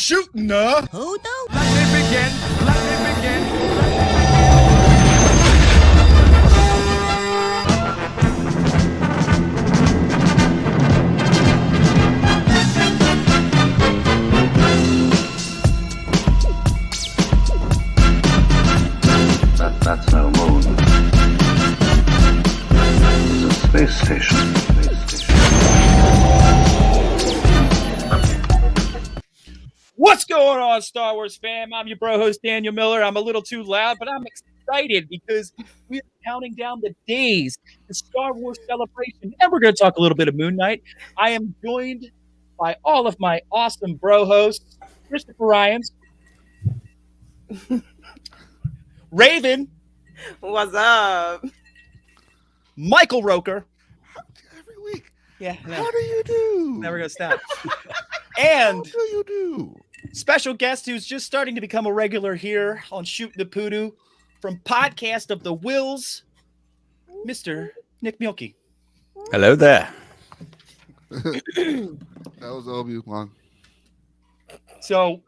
shooting, Who though? Let me begin. That's no moon. It's a space station. What's going on, Star Wars fam? I'm your bro host, Daniel Miller. I'm a little too loud, but I'm excited because we're counting down the days to Star Wars Celebration, and we're going to talk a little bit of Moon Knight. I am joined by all of my awesome bro hosts, Christopher Ryans, Raven. What's up? Michael Roker. Every week. Yeah. How do you do? Never going to stop. And how do you do? Special guest who's just starting to become a regular here on Shooting the Poodoo from Podcast of the Wills, Mr. Nick MIELKE. Hello there. That was Obi-Wan. So,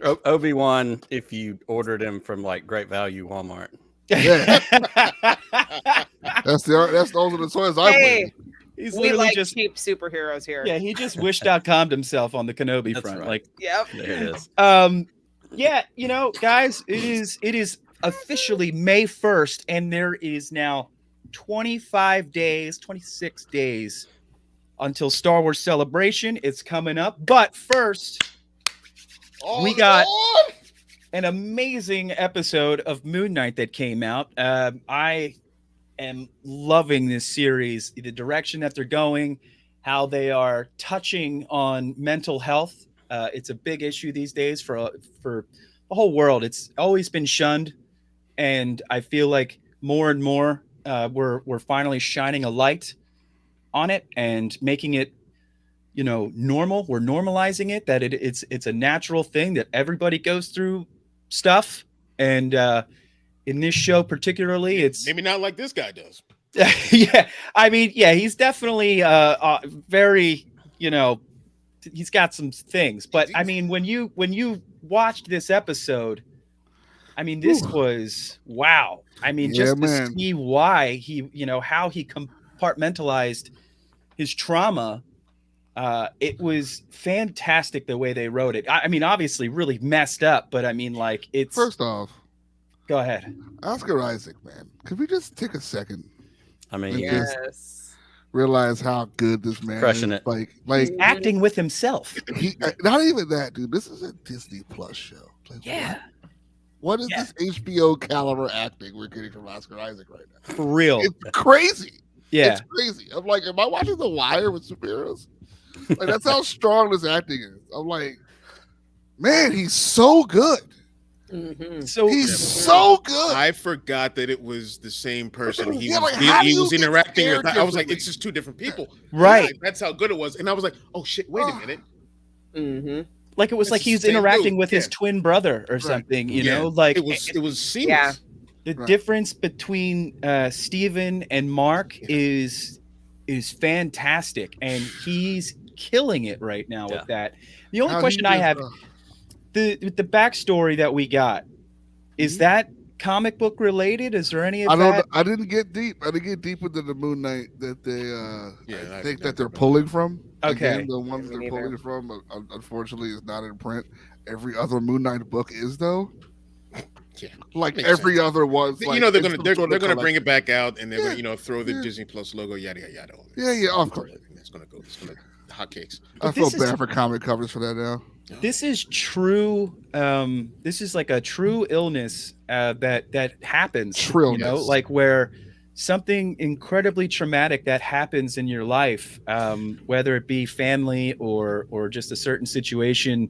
Obi-Wan, if you ordered him from like Great Value Walmart. Yeah. those are the toys I play. He's We like just cheap superheroes here. Yeah, he just wish.com'd himself on the Kenobi front. Right. Like, Yep. There it is. Yeah, you know, guys, it is officially May 1st, and there is now 26 days until Star Wars Celebration. It's coming up. But first, we got an amazing episode of Moon Knight that came out. I am loving this series, the direction that they're going, how they are touching on mental health. It's a big issue these days for the whole world. It's always been shunned, and I feel like more and more we're finally shining a light on it and making it, you know, normal. We're normalizing it, that it's a natural thing that everybody goes through stuff. And in this show particularly, it's maybe not like this guy does. Yeah, I mean, yeah, he's definitely very, you know, he's got some things. But I mean, when you watched this episode, I mean, this was wow. I mean, just to see why he, you know, how he compartmentalized his trauma. It was fantastic the way they wrote it. I mean, obviously really messed up, but I mean, like, it's First off, go ahead. Oscar Isaac, man. Could we just take a second? I mean, Yes. Realize how good this man Crushing is. it. Like He's acting with himself. he, not even that, dude. This is a Disney Plus show. Like, Yeah. What is this HBO caliber acting we're getting from Oscar Isaac right now? For real. It's crazy. Yeah. It's crazy. I'm like, am I watching The Wire with superheroes? Like, that's how strong this acting is. I'm like, man, he's so good. Mm-hmm. So He's so good. I forgot that it was the same person he Yeah, was, like, how do he you was get interacting with. scared I was like, differently? it's just two different people. Right. Yeah, that's how good it was. And I was like, oh shit, wait a minute. Mm-hmm. like it was It's like the he was same interacting dude, with his yeah. twin brother or something, you know, like it was seamless. the Right. difference between Steven and Mark is fantastic, and he's killing it right now with that. The only How question he I just, have, the backstory that we got, is that comic book related? Is there any of that? I didn't get deep. I didn't get deep into the Moon Knight that they I think that they're never- pulling from. Okay. Again, the ones Me they're neither. pulling from, unfortunately, is not in print. Every other Moon Knight book is though. Yeah. Like Makes every sense. other one's like, you know they're it's gonna some they're, sort they're of gonna bring collection. it back out, and they're Yeah. gonna, you know, throw the Yeah. Disney Plus logo, yada yada yada. Yeah, of course. That's gonna go. It's gonna hotcakes. I But feel this is- bad for comic covers for that now. This is true. This is like a true illness that happens. You know, Trillness. like where something incredibly traumatic that happens in your life, whether it be family or just a certain situation.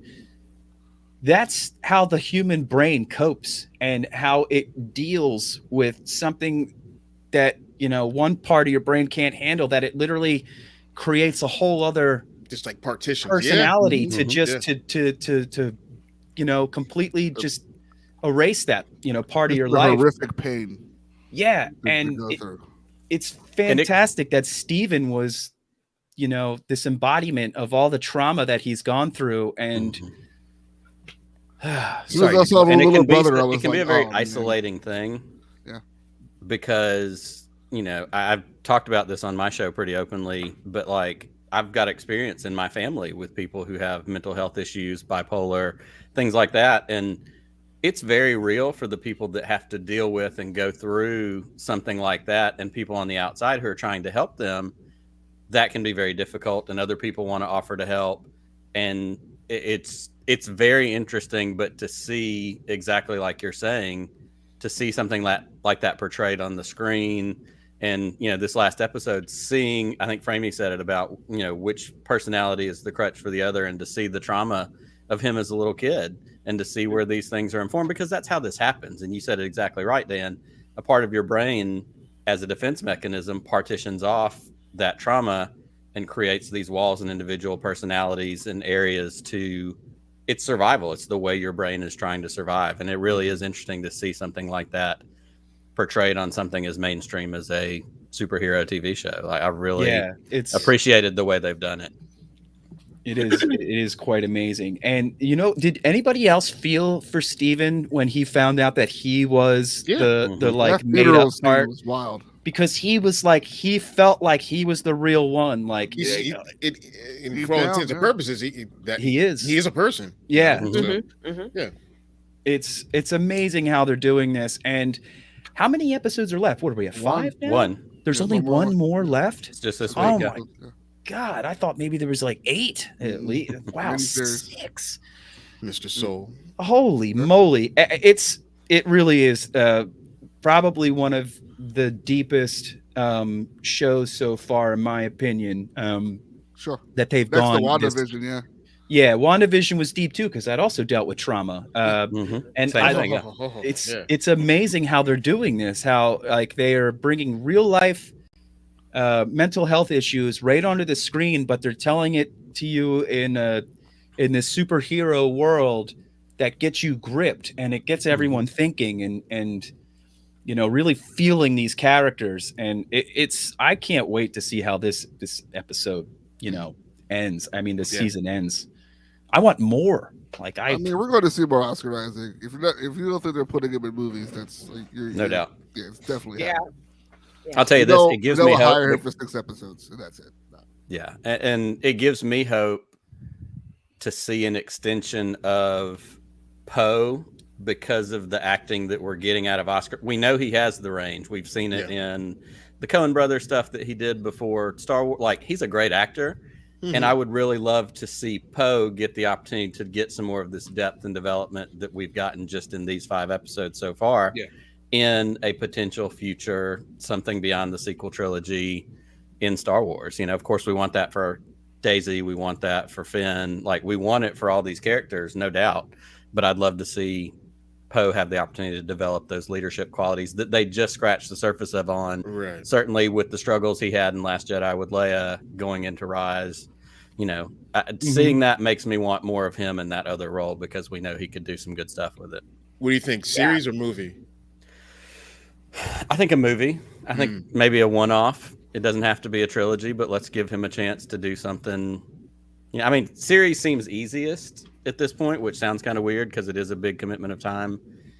That's how the human brain copes and how it deals with something that, you know, one part of your brain can't handle, that it literally creates a whole other Just like partitions. personality Mhm. to just to you know, completely just erase that, you know, part of your The life. horrific pain. Yeah, to and go it, through. it's fantastic that Steven was, you know, this embodiment of all the trauma that he's gone through, and Sorry. I saw the And little brother, I it was can be like, a very oh, man. isolating thing. Yeah. Because, I've talked about this on my show pretty openly, but like I've got experience in my family with people who have mental health issues, bipolar, things like that. And it's very real for the people that have to deal with and go through something like that, and people on the outside who are trying to help them. That can be very difficult, and other people want to offer to help. And it's very interesting, but to see exactly like you're saying, to see something like that portrayed on the screen. And, this last episode, seeing, I think Framey said it about, which personality is the crutch for the other, and to see the trauma of him as a little kid, and to see where these things are informed, because that's how this happens. And you said it exactly right, Dan. A part of your brain, as a defense mechanism, partitions off that trauma and creates these walls and individual personalities and areas to it's survival. It's the way your brain is trying to survive. And it really is interesting to see something like that portrayed on something as mainstream as a superhero TV show. Like, I really it's appreciated the way they've done it. It is quite amazing. And did anybody else feel for Steven when he found out that he was the like That made funeral up scene part? was wild. Because he was like, he felt like he was the real one. Like In Deep for all down, intents and yeah. purposes, he is a person. Yeah. Yeah. It's amazing how they're doing this. And how many episodes are left? What are we at? 5 now? One. There's Yeah, only one more. one more left. It's just this week. Oh yeah. my God! I thought maybe there was like 8 at least. Wow, Miniseries. 6. Mr. Soul. Holy moly! It really is probably one of the deepest shows so far, in my opinion. Sure. That they've That's gone. the WandaVision, yeah. Yeah, WandaVision was deep too, because that also dealt with trauma. And Same thing, yeah. It's amazing how they're doing this. How like they are bringing real life mental health issues right onto the screen, but they're telling it to you in this superhero world that gets you gripped, and it gets everyone thinking and really feeling these characters. And I can't wait to see how this episode ends. I mean, the season ends. I want more. Like I mean, we're going to see more Oscar Isaac. If you don't think they're putting him in movies, that's like No doubt. Yeah, it's definitely Yeah. happening. I'll tell you this: it gives me they'll hope. hire him for 6 episodes, and that's it. No. Yeah, and it gives me hope to see an extension of Poe because of the acting that we're getting out of Oscar. We know he has the range. We've seen it in the Coen Brothers stuff that he did before Star Wars. Like, he's a great actor, and I would really love to see Poe get the opportunity to get some more of this depth and development that we've gotten just in these 5 episodes so far. Yeah. In a potential future, something beyond the sequel trilogy in Star Wars. Of course, we want that for Daisy. We want that for Finn. Like, we want it for all these characters, no doubt. But I'd love to see Poe have the opportunity to develop those leadership qualities that they just scratched the surface of on. Right. Certainly with the struggles he had in Last Jedi with Leia going into Rise. Seeing that makes me want more of him in that other role, because we know he could do some good stuff with it. What do you think, series or movie? I think a movie. I think maybe a one-off. It doesn't have to be a trilogy, but let's give him a chance to do something. I mean, series seems easiest at this point, which sounds kind of weird because it is a big commitment of time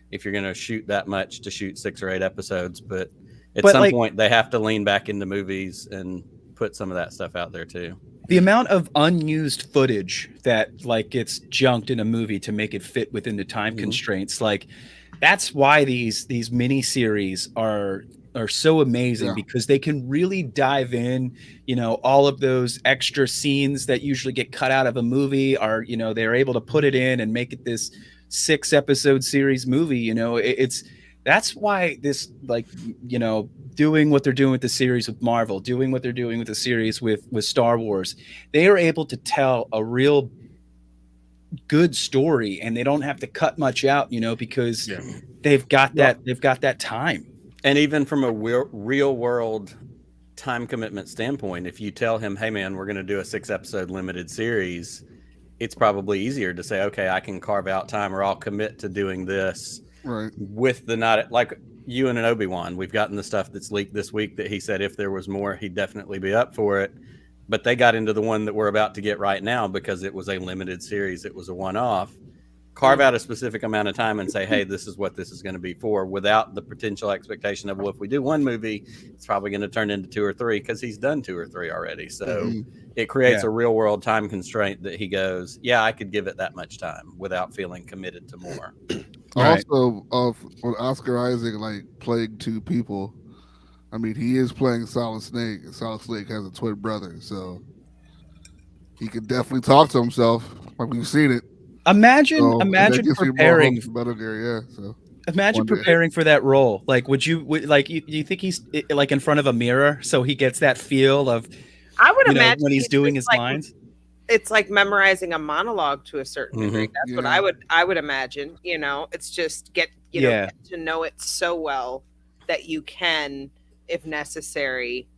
if you're going to shoot that much to shoot 6 or 8 episodes. But at some point, they have to lean back into movies and put some of that stuff out there too. The amount of unused footage that like gets junked in a movie to make it fit within the time constraints, like that's why these mini series are so amazing, because they can really dive in. All of those extra scenes that usually get cut out of a movie are, they're able to put it in and make it this 6 episode series movie. That's why this, like, doing what they're doing with the series with Marvel, doing what they're doing with the series with Star Wars, they are able to tell a real good story, and they don't have to cut much out, because they've got that time. And even from a real world time commitment standpoint, if you tell him, hey man, we're going to do a 6 episode limited series, it's probably easier to say, okay, I can carve out time, or I'll commit to doing this. Right. With the not like you and an Obi-Wan, we've gotten the stuff that's leaked this week that he said if there was more, he'd definitely be up for it. But they got into the one that we're about to get right now because it was a limited series. It was a one-off. carve out a specific amount of time and say, hey, this is what this is going to be for, without the potential expectation of, well, if we do one movie, it's probably going to turn into 2 or 3 because he's done 2 or 3 already. So it creates a real world time constraint that he goes, yeah, I could give it that much time without feeling committed to more. Right. Also, when Oscar Isaac playing 2 people, I mean, he is playing Solid Snake, and Solid Snake has a twin brother, so he could definitely talk to himself. Like, we've seen it. Imagine preparing. Imagine preparing for that role. Like, you think he's like in front of a mirror so he gets that feel of? I would imagine when he's doing his lines. It's like memorizing a monologue to a certain degree. That's what I would imagine. It's just get to know it so well that you can, if necessary,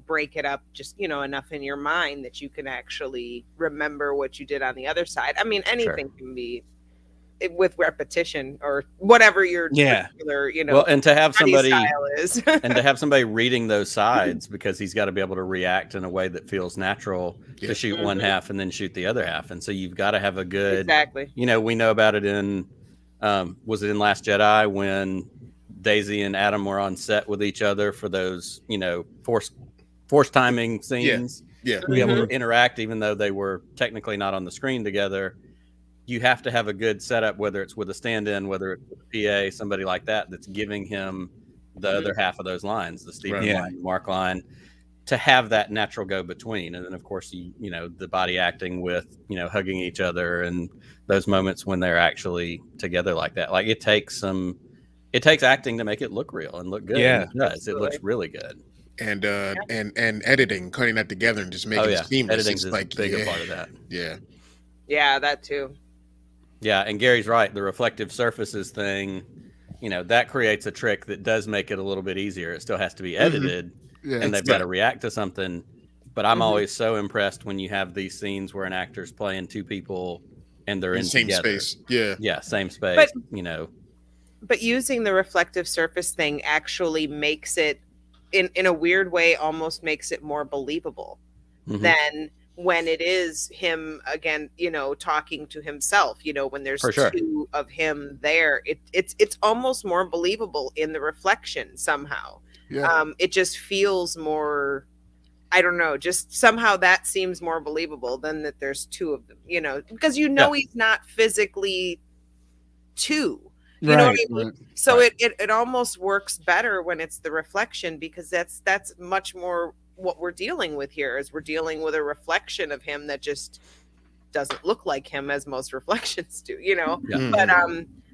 break it up just, enough in your mind that you can actually remember what you did on the other side. I mean, anything can be with repetition or whatever your particular, well, and to have somebody style is. and to have somebody reading those sides, because he's got to be able to react in a way that feels natural to shoot one half and then shoot the other half. And so you've got to have a good, we know about it in, was it in Last Jedi when Daisy and Adam were on set with each other for those, force timing scenes. To be able to interact, even though they were technically not on the screen together. You have to have a good setup, whether it's with a stand-in, whether it's with a PA, somebody like that, that's giving him the other half of those lines, the Stephen line, Mark line, to have that natural go between. And then, of course, the body acting with, hugging each other and those moments when they're actually together like that. Like, it takes acting to make it look real and look good. Yeah, and it does. It looks really good. And editing, cutting that together and just making it seamless. Editing's a big part of that. Yeah, that too. Yeah, and Gary's right. The reflective surfaces thing, that creates a trick that does make it a little bit easier. It still has to be edited, and they've got to react to something. But I'm always so impressed when you have these scenes where an actor's playing 2 people and they're in same together. Space. Yeah, same space. But using the reflective surface thing actually makes it, in a weird way, almost makes it more believable than when it is him again, talking to himself, when there's 2 of him there, it's almost more believable in the reflection somehow. It just feels more, I don't know, just somehow that seems more believable than that there's 2 of them, because he's not physically 2. You know what I mean? So it almost works better when it's the reflection, because that's much more what we're dealing with here, is we're dealing with a reflection of him that just doesn't look like him, as most reflections do, But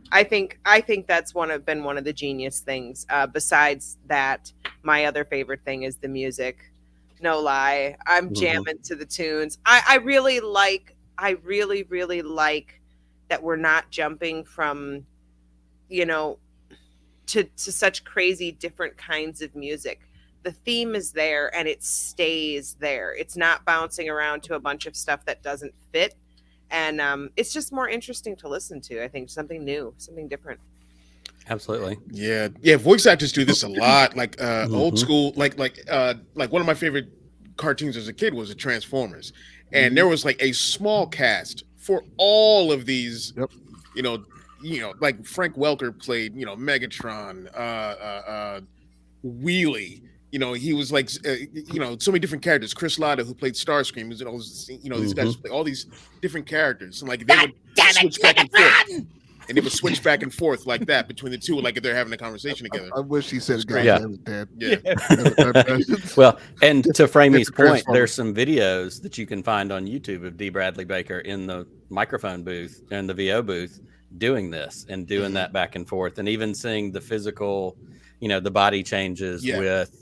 I think that's been one of the genius things. Besides that, my other favorite thing is the music. No lie, I'm jamming to the tunes. I really like that we're not jumping from, to such crazy different kinds of music. The theme is there and it stays there. It's not bouncing around to a bunch of stuff that doesn't fit. And it's just more interesting to listen to. I think something new, something different. Absolutely. Yeah. Voice actors do this a lot. Like old school, like one of my favorite cartoons as a kid was the Transformers. And there was a small cast for all of these, like Frank Welker played, Megatron, Wheelie. He was so many different characters. Chris Latta, who played Starscream, these guys play all these different characters, and they would switch back and forth, and they would switch back and forth like that between the 2, like if they're having a conversation together. I wish he said, "God, Dad." Yeah. Well, and to Framey's point, there's some videos that you can find on YouTube of D. Bradley Baker in the microphone booth and the VO booth doing this and doing that back and forth, and even seeing the physical, the body changes with.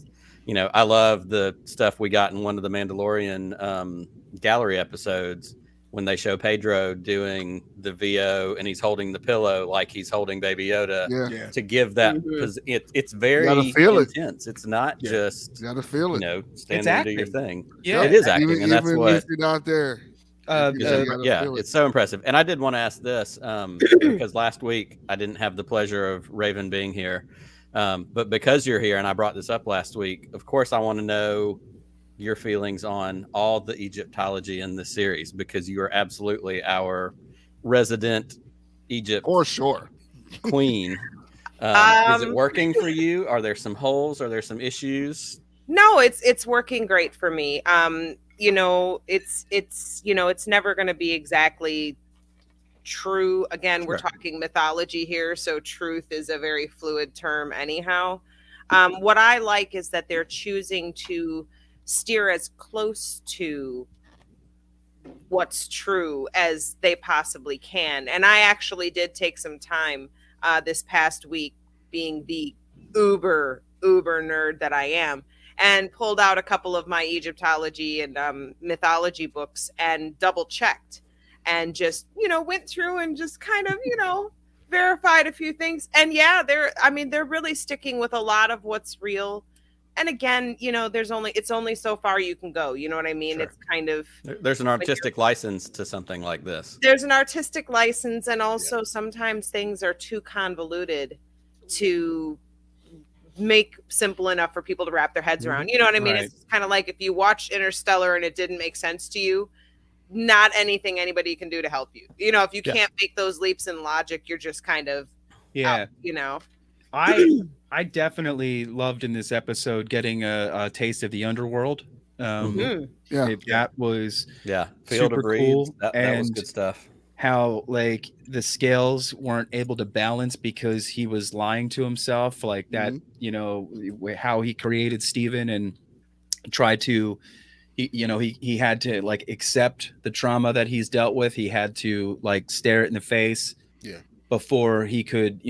I love the stuff we got in one of the Mandalorian gallery episodes when they show Pedro doing the VO and he's holding the pillow like he's holding Baby Yoda to give that. It's very intense. It's not just you gotta feel it. Stand there and do your thing. Yeah, it is acting, and that's what. If you're not there. It's so impressive. And I did want to ask this because last week I didn't have the pleasure of Raven being here. But because you're here and I brought this up last week, of course, I want to know your feelings on all the Egyptology in this series, because you are absolutely our resident Egypt For sure. queen. Is it Um, working for you? Are there some holes? Are there some issues? No, it's working great for me. It's never going to be exactly true. Again, we're Sure. talking mythology here, so truth is a very fluid term anyhow. What I like is that they're choosing to steer as close to what's true as they possibly can. And I actually did take some time this past week, being the uber nerd that I am, and pulled out a couple of my Egyptology and mythology books and double checked and just, went through and just kind of, verified a few things. And yeah, they're really sticking with a lot of what's real. And again, it's only so far you can go. You know what I mean? Sure. It's kind of, There's an artistic license to something like this. there's an artistic license, and also sometimes things are too convoluted to make simple enough for people to wrap their heads around. You know what I mean? Right. It's kind of like if you watched Interstellar and it didn't make sense to you, not anything anybody can do to help you. If you Yeah. can't make those leaps in logic, you're just kind of Yeah. out, I definitely loved in this episode getting a taste of the underworld. Yeah. That was Yeah, Field super of Reeds. cool, That was and good stuff. how like the scales weren't able to balance because he was lying to himself, like that. How he created Steven and tried to, he had to like accept the trauma that he's dealt with. He had to like stare it in the face, before he could,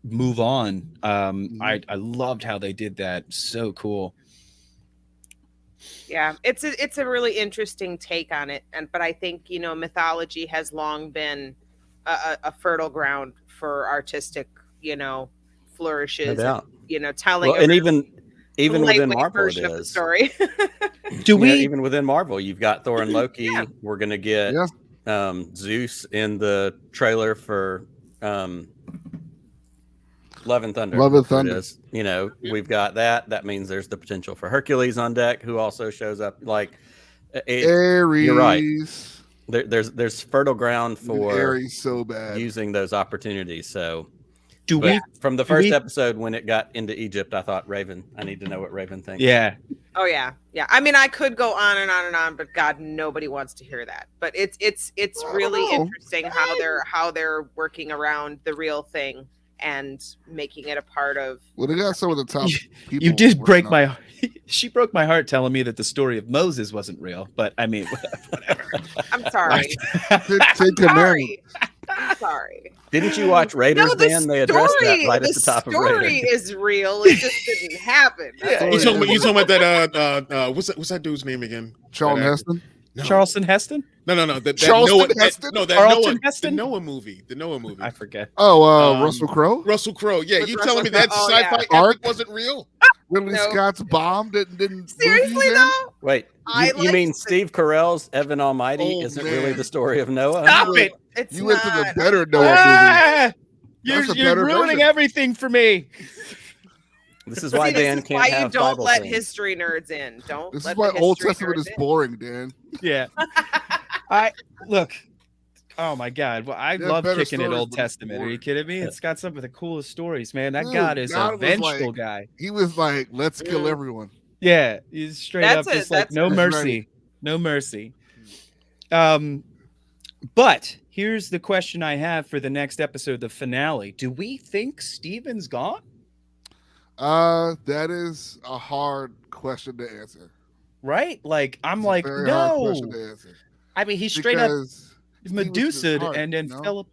move on. I loved how they did that. So cool. Yeah, it's a really interesting take on it, but I think mythology has long been a fertile ground for artistic flourishes. No doubt. And, telling Well, and a even within lightweight Marvel, it version of the is. story. Even within Marvel, you've got Thor and Loki. Yeah. We're gonna get Zeus in the trailer for Love and Thunder. Love and That's what it Thunder. is. We've got that. That means there's the potential for Hercules on deck, who also shows up. Like, Aries. you're right. There's fertile ground for Aries so bad. using those opportunities. So, We? from the first episode when it got into Egypt, I thought Raven. I need to know what Raven thinks. Yeah. Oh yeah. I mean, I could go on and on and on, but God, nobody wants to hear that. But it's really interesting how they're working around the real thing and making it a part of. Well, they got some of the top people. You did break working on she broke my heart telling me that the story of Moses wasn't real, but I mean, whatever. I'm sorry. Ten Commandments. I'm sorry. Didn't you watch Raiders, Dan? They addressed that right at the top of The story Raiders. is real. It just didn't happen. You talking about that? What's that dude's name again? Charlton That actor. Heston. No. Charleston Heston? No. That Charleston Noah, Heston? no, that Charlton Noah, Heston? The Noah movie. The Noah movie. I forget. Oh, Russell Crowe. Russell Crowe. Yeah, With you Russell telling me Crowe. that Oh, sci-fi yeah. epic wasn't real? Ridley No. Scott's bomb didn't Seriously movies in? though? Wait, I you mean liked Steve Carell's Evan Almighty Oh, isn't man. really the story of Noah? Stop it! It's You went to the not. better Noah movie. Ah! You're That's a you're better ruining version. everything for me. This is See, why this Dan is can't why you have don't Bible let things. history nerds in. Don't. This let is why the Old history Testament nerds is in. boring, Dan. Yeah. I look. Oh my God! Well, I Yeah, love better kicking it stories, Old but it's Testament. Are you boring. kidding me? It's got some of the coolest stories, man. That Dude, God is God a was vengeful like- guy. He was like, "Let's kill everyone." Yeah, he's straight That's up it, just like that's no it. mercy, no mercy. But here's the question I have for the next episode, the finale. Do we think Steven's gone? That is a hard question to answer. Right? Like I'm It's a like, very hard no. question to answer. I mean, he's straight up Because Steven's Medusa heart, and then you know? Philip.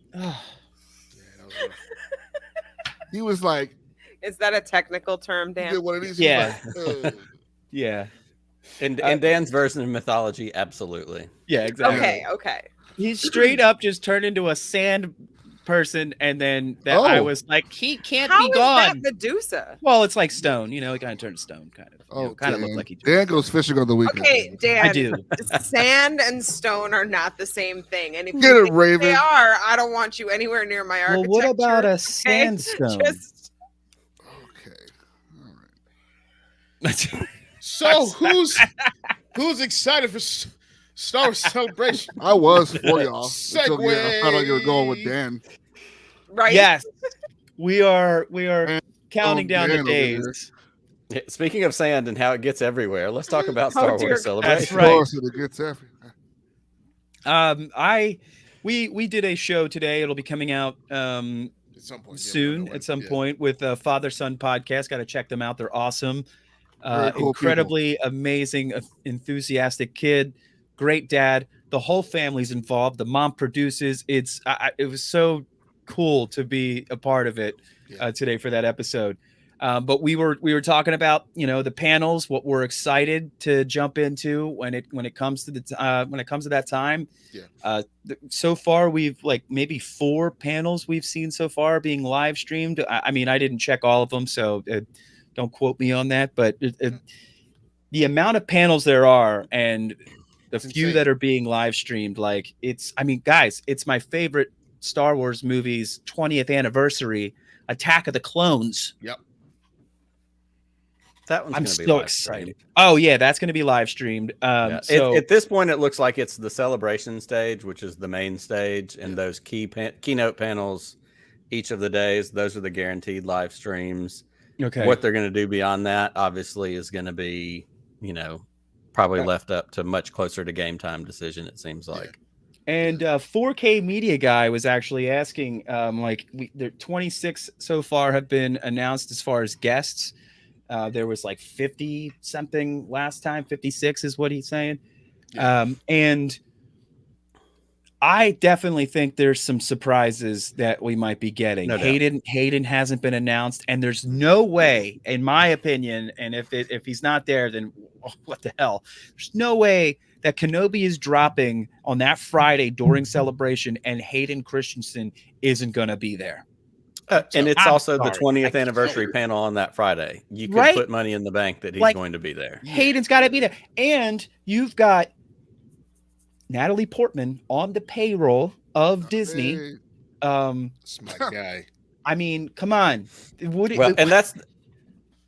He was like, Is that a technical term, he Dan? did one of these. Yeah. He was like, Yeah. In Dan's version of mythology, absolutely. Yeah, exactly. Okay. He's straight up just turned into a sand person, and then that I Oh. was like, he can't How be is that gone. Medusa? Well, it's like stone, he kind of turned to stone, kind of. Oh, kind of Dan. looked like he. Dan goes fishing on the weekend. Okay, Dan. I do. Sand and stone are not the same thing, and if Get you it, think Raven. they are, I don't want you anywhere near my Well, architecture. what about a okay? sandstone? Just Okay. All right. So who's excited for Star Wars Celebration. I was for y'all. Until, yeah, I found out you were going with Segue. Dan. Right? Yes, we are And- counting down the Dan over here. days. Yeah, speaking of sand and how it gets everywhere, let's talk about Oh, Star dear Wars God. That's Celebration. right. Of course, it gets everywhere. We did a show today. It'll be coming out At some point. Yeah, we don't soon know when. at some Yeah. point with Father Son podcast. Got to check them out. They're awesome. Very cool Incredibly amazing, enthusiastic kid, great dad. The whole family's involved. The mom produces. It was so cool to be a part of it today for that episode. But we were talking about the panels, what we're excited to jump into when it comes to that time. Yeah. So far we've like maybe 4 panels we've seen so far being live streamed. I mean, I didn't check all of them, so don't quote me on that. But the amount of panels there are and the It's few insane. that are being live streamed, like guys, it's my favorite Star Wars movie's 20th anniversary, Attack of the Clones. Yep. That one's I'm going to be so live excited. streamed. Oh yeah, that's going to be live streamed. Yeah. So At this point, it looks like it's the celebration stage, which is the main stage, and those keynote panels each of the days. Those are the guaranteed live streams. okay, What they're going to do beyond that, obviously, is going to be, probably left up to much closer to game time decision. It seems like. and 4K Media Guy was actually asking, there 26 so far have been announced as far as guests. There was like 50 something last time. 56 is what he's saying. Yeah. And I definitely think there's some surprises that we might be getting. No doubt. Hayden hasn't been announced, and there's no way, in my opinion, and if he's not there, then what the hell? There's no way that Kenobi is dropping on that Friday during celebration, and Hayden Christensen isn't going to be there. And it's I'm also the sorry. 20th anniversary panel on that Friday. You could Right? put money in the bank that he's Like- going to be there. Hayden's got to be there, and you've got Natalie Portman on the payroll of Disney. Hey, That's my guy. I mean, come on. And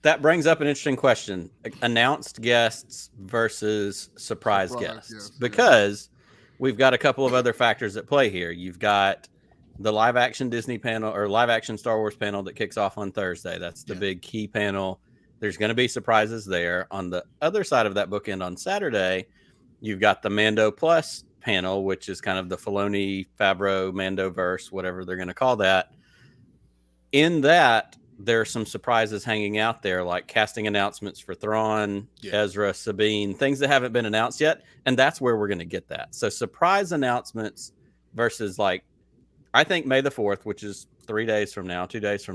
that brings up an interesting question: announced guests versus surprise guests, yes, because we've got a couple of other factors at play here. You've got the live action Disney panel or live action Star Wars panel that kicks off on Thursday. That's the big key panel. There's going to be surprises there. On the other side of that bookend on Saturday, you've got the Mando Plus panel, which is kind of the Filoni, Favreau, Mando verse, whatever they're going to call that. In that, there are some surprises hanging out there, like casting announcements for Thrawn, Ezra, Sabine, things that haven't been announced yet. And that's where we're going to get that. So surprise announcements versus I think May the 4th, which is 2 days from now. That's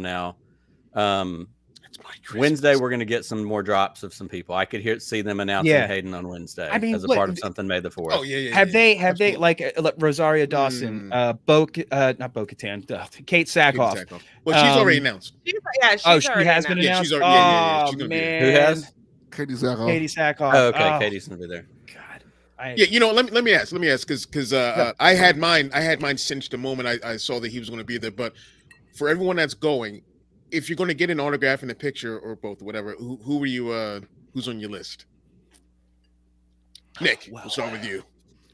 my Christmas. Wednesday, we're going to get some more drops of some people. I could see them announcing Hayden on Wednesday as a part of something May the 4th. Oh yeah. Have they Absolutely. like Rosario Dawson, not Bo-Katan, Kate Sackhoff? Well, she's already announced. She's She already has been announced. announced. Yeah, she's already- yeah, Oh she's gonna be there. man, Who has? Katie Sackhoff. Katie Sackhoff. Oh, okay. Oh, Katie's going to be there. God. Yeah, let me ask because I had mine cinched the moment I saw that he was going to be there. But for everyone that's going, if you're going to get an autograph and a picture or both, whatever, who are you? Who's on your list? Nick, we'll start with you.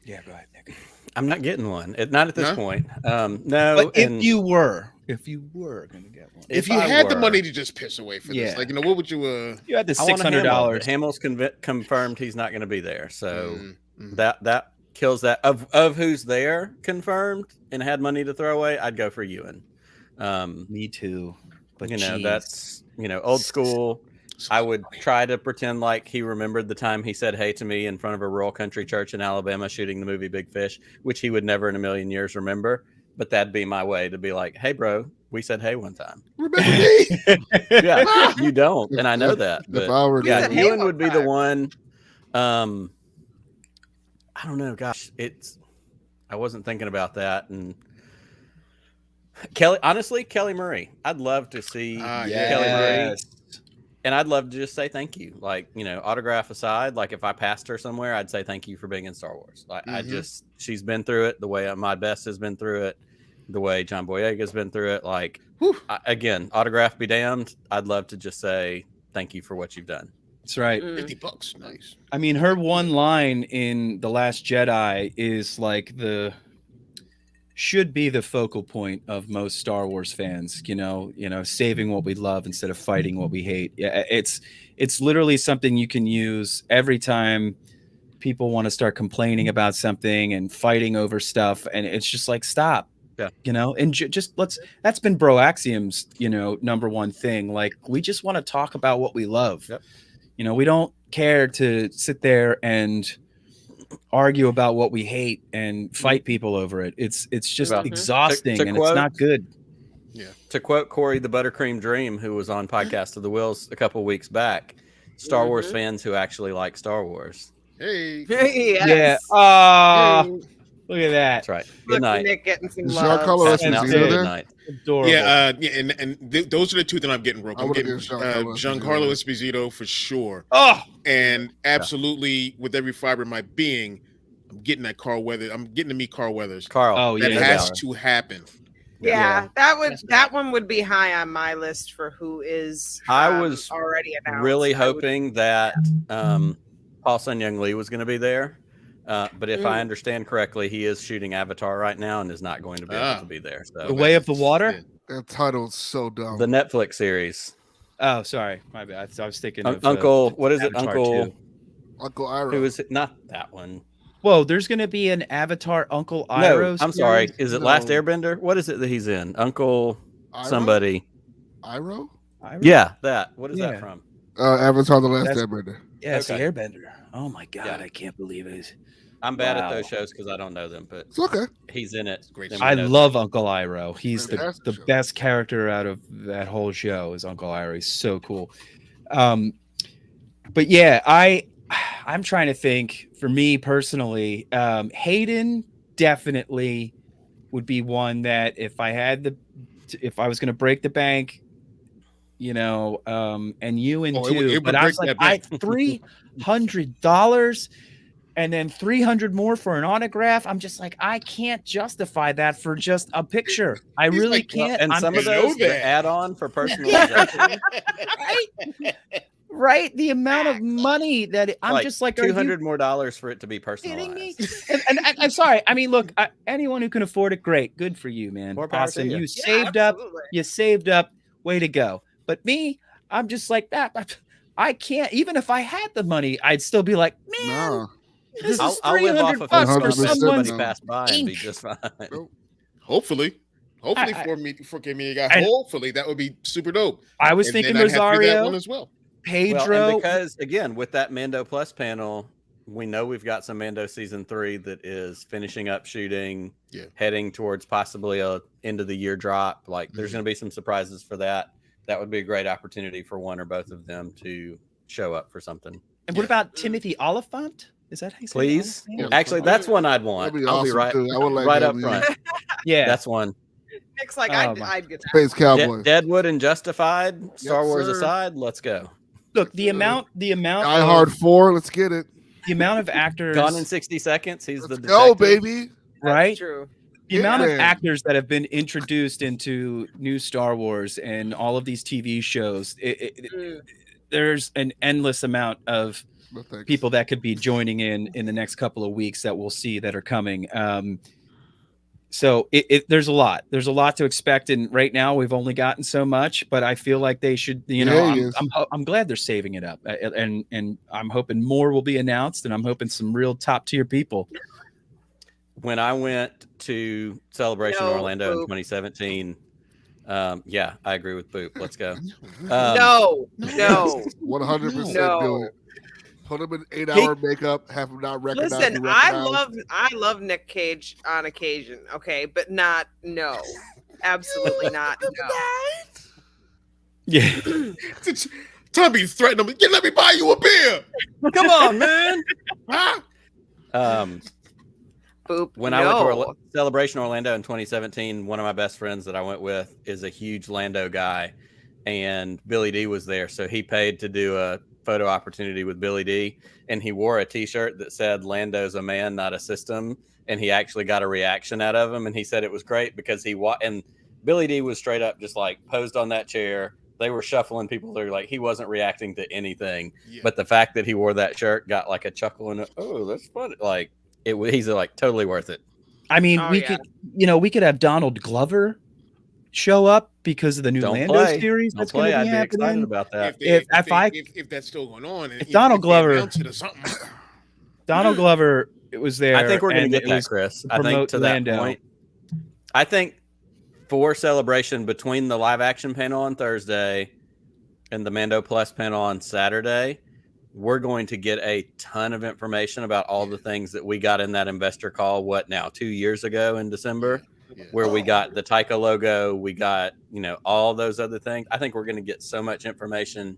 Yeah, go ahead, Nick. I'm not getting one. Not at this No? point. No. But and if you were going to get one, If you I had the were- money to just piss away for Yeah. this, what would you? you had the I want a $600. Hamill, but Hamill's confirmed he's not going to be there. So Mm. that kills that. Of who's there confirmed and had money to throw away, I'd go for Ewan. Me too. But That's old school. I would try to pretend like he remembered the time he said hey to me in front of a rural country church in Alabama shooting the movie Big Fish, which he would never in a million years remember. But that'd be my way to be like, hey, bro, we said hey one time. Remember me? Yeah, you don't. And I know that. If But I were yeah, said hey Ewan one would be the time. one. I don't know. Gosh, I wasn't thinking about that. And Kelly Murray. I'd love to see Kelly Murray. And I'd love to just say thank you. Autograph aside, if I passed her somewhere, I'd say thank you for being in Star Wars. She's been through it the way my best has been through it, the way John Boyega's been through it. Again, autograph be damned. I'd love to just say thank you for what you've done. That's right. $50. Nice. I mean, her one line in The Last Jedi is like should be the focal point of most Star Wars fans, saving what we love instead of fighting what we hate. Yeah, it's literally something you can use every time people want to start complaining about something and fighting over stuff, and it's just like, stop. Yeah. And just that's been BROAXIUM's, number one thing. Like, we just want to talk about what we love. Yep. We don't care to sit there and argue about what we hate and fight people over it. It's just exhausting, and it's not good. Yeah. To quote Corey the Buttercream Dream, who was on Podcast of the Wheels a couple weeks back, Star Wars fans who actually like Star Wars. Hey. Yes. Yeah. Look at that. That's right. Look, Good night. Nick getting some Is love. Giancarlo Passing out Esposito good there? night. Adorable. Yeah, those are the two that I'm getting, Rope. I I'm would've getting given Giancarlo Esposito for sure. Oh, And absolutely, with every fiber of my being, I'm getting that Carl Weathers. I'm getting to meet Carl Weathers. Carl. Oh, That yeah. has to happen. Yeah, that one would be high on my list for who is. I was already announced. really hoping that Paul Sun Young Lee was going to be there. But if I understand correctly, he is shooting Avatar right now and is not going to be able to be there. The So Way of the Water. That title's so dumb. the Netflix series, Oh, sorry, my bad. I was thinking of Uncle, what is it? Avatar Uncle, 2. Uncle Iroh. who is it? Not that one. Whoa, there's going to be an Avatar Uncle Iroh. No, I'm series? sorry. Is it Last No. Airbender? What is it that he's in? Uncle Iroh? somebody. Iroh? Iroh? Yeah, that. What is Yeah. that from? Avatar: The Last That's- Airbender. Yeah, it's Okay. the Airbender. Oh my god, Yeah. I can't believe it. I'm bad at Wow. those shows because I don't know them, but It's okay. he's in it. Great And show. we I know love Uncle Iroh. He's Fantastic the show. best character out of that whole show is Uncle Iroh. He's so cool. But yeah, I'm trying to think for me personally, Hayden definitely would be one that if I was going to break the bank, and you and Oh, it would- too, it would but I was break like, that bank. $300 and then 300 more for an autograph. I'm just like, I can't justify that for just a picture. I He's really like, can't. And I'm some of I know those, the that. add-on for personalization, right. The amount of money that I'm just like, are you $200 more for it to be kidding me? personalized. And I'm sorry. I mean, look, anyone who can afford it, great, good for you, man. More power to Awesome. you. You Yeah, saved up. absolutely. You saved up. Way to go. But me, I'm just like that. I can't. Even if I had the money, I'd still be like, man, Nah. this is I'll live off $300 of bucks for 100% someone's. somebody pass by and be ink. just fine. Hopefully I- for me, guy. And- Hopefully that would be super dope. I was And thinking then I'd have to do that Rosario, one as well. Pedro. Well, and because again, with that Mando Plus panel, we know we've got some Mando season 3 that is finishing up shooting, Yeah. heading towards possibly a end of the year drop. Like, there's going to be some surprises for that. That would be a great opportunity for one or both of them to show up for something. And what about Timothy Oliphant? Is that how you say it? Please, Oliphant? actually, that's one I'd want. That'd be I'll awesome be right, too. I would like right that, up man. front. Yeah. That's one. Nick's like, Oh, I'd get that. Space Cowboy. Deadwood and Justified. Star Wars sir. aside, let's go. Look, the amount Die Hard 4. Let's get it. the amount of actors, Gone in 60 Seconds. He's Let's the go, detective. baby. right? That's true. The amount of Yeah. actors that have been introduced into new Star Wars and all of these TV shows, there's an endless amount of No thanks. people that could be joining in the next couple of weeks that we'll see that are coming. So there's a lot. There's a lot to expect, and right now we've only gotten so much. But I feel like they should, Yeah, he is. I'm glad they're saving it up, and I'm hoping more will be announced, and I'm hoping some real top tier people. When I went to Celebration No, Orlando in Boop. 2017, yeah, I agree with Boop. Let's go. No. 100% No. do it. Put him in 8-hour makeup. Have him not recognized. Listen, I love Nick Cage on occasion, okay, but not no. Absolutely not. No. Yeah, Tommy threatened him. Let me buy you a beer. Come on, man. Huh? Boop. When no. I went to Celebration Orlando in 2017, one of my best friends that I went with is a huge Lando guy, and Billy D was there. So he paid to do a photo opportunity with Billy D, and he wore a T-shirt that said "Lando's a man, not a system," and he actually got a reaction out of him, and he said it was great because and Billy D was straight up just like posed on that chair, they were shuffling people. They're like, he wasn't reacting to anything, Yeah. but the fact that he wore that shirt got like a chuckle and oh, that's funny. Like he's like totally worth it. I mean, Oh, we yeah. could, we could have Donald Glover show up because of the new Lando series that's going to be I'd be excited happening. about that. If that's still going on, and if Donald they Glover- announce it or something. Donald Glover was there. I think we're going and to it get that, was Chris. to I think promote to that Lando. point. I think for Celebration, between the live action panel on Thursday and the Mando Plus panel on Saturday, we're going to get a ton of information about all the things that we got in that investor call. 2 years ago in December, where we got the Taika logo, we got all those other things. I think we're going to get so much information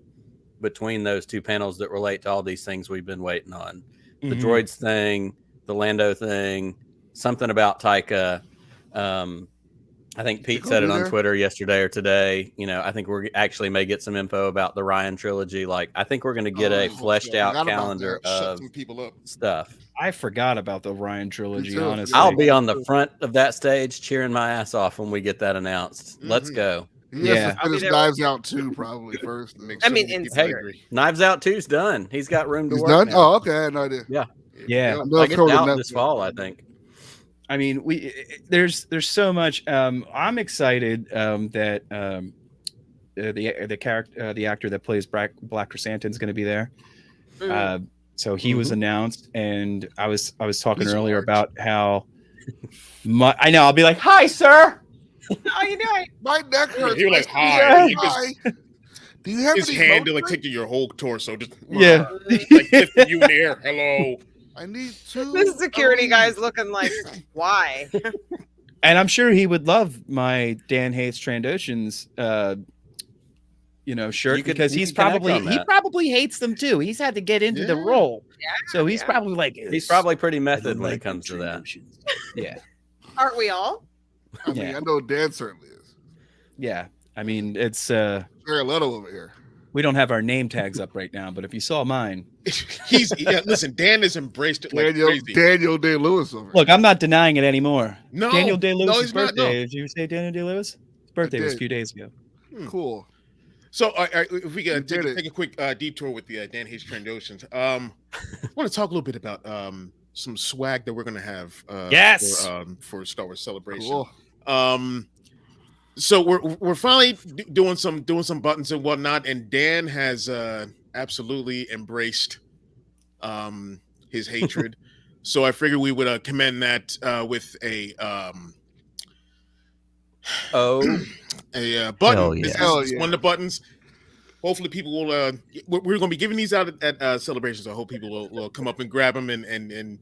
between those two panels that relate to all these things we've been waiting on. The droids thing, the Lando thing, something about Taika. I think Pete said it on Twitter yesterday or today. I think we actually may get some info about the Ryan trilogy. Like, I think we're going to get a fleshed out calendar of stuff. I forgot about the Ryan trilogy, too. honestly. I'll be on the front of that stage cheering my ass off when we get that announced. Let's go. He Yeah. has to I'll be finish there Knives Out 2 probably first. I mean, in Hey, spirit. Knives Out 2's done. He's got room to He's work done? now. Oh, okay. I had no idea. Yeah. No, Like, it's covered out Netflix. this fall, I think. I mean, there's so much. I'm excited that the actor that plays Black Chrysanthemum is going to be there. So he was announced, and I was talking He's earlier large. about how I know I'll be like, "Hi, sir. How you doing? My neck hurts. You're like, Yeah. hi. He just- Do you have His any hand to notes like for me? take to your whole torso, just Yeah. like lifting you in the air. Hello. I need 2. The security of guy's these. looking like, why? And I'm sure he would love my Dan Hates Trandoshans, shirt You could- because you he's could connect probably on that. hates them too. He's had to get into the Yeah. role, so he's yeah. probably like He's probably pretty method when it comes to that. Yeah, Aren't we all? I mean, Yeah. I know Dan certainly is. yeah. I mean, it's Very little over here. we don't have our name tags up right now, but if you saw mine, Listen, Dan has embraced it like Daniel crazy. Day Lewis over here. look, I'm not denying it anymore. No, Daniel Day no, Lewis' he's not, no. birthday. Did you say Daniel Day Lewis? His birthday was a did. few days ago. Cool. So, if we can did it. take a quick detour with the Dan Hates Trandoshans, I want to talk a little bit about some swag that we're going to have Yes. for Star Wars Celebration. Cool. So we're finally doing some buttons and whatnot, and Dan has absolutely embraced his hatred. So I figured we would commend that with a button. Hell yeah. This is Hell yeah. one of the buttons. Hopefully, people will. We're going to be giving these out at celebrations. I hope people will come up and grab them and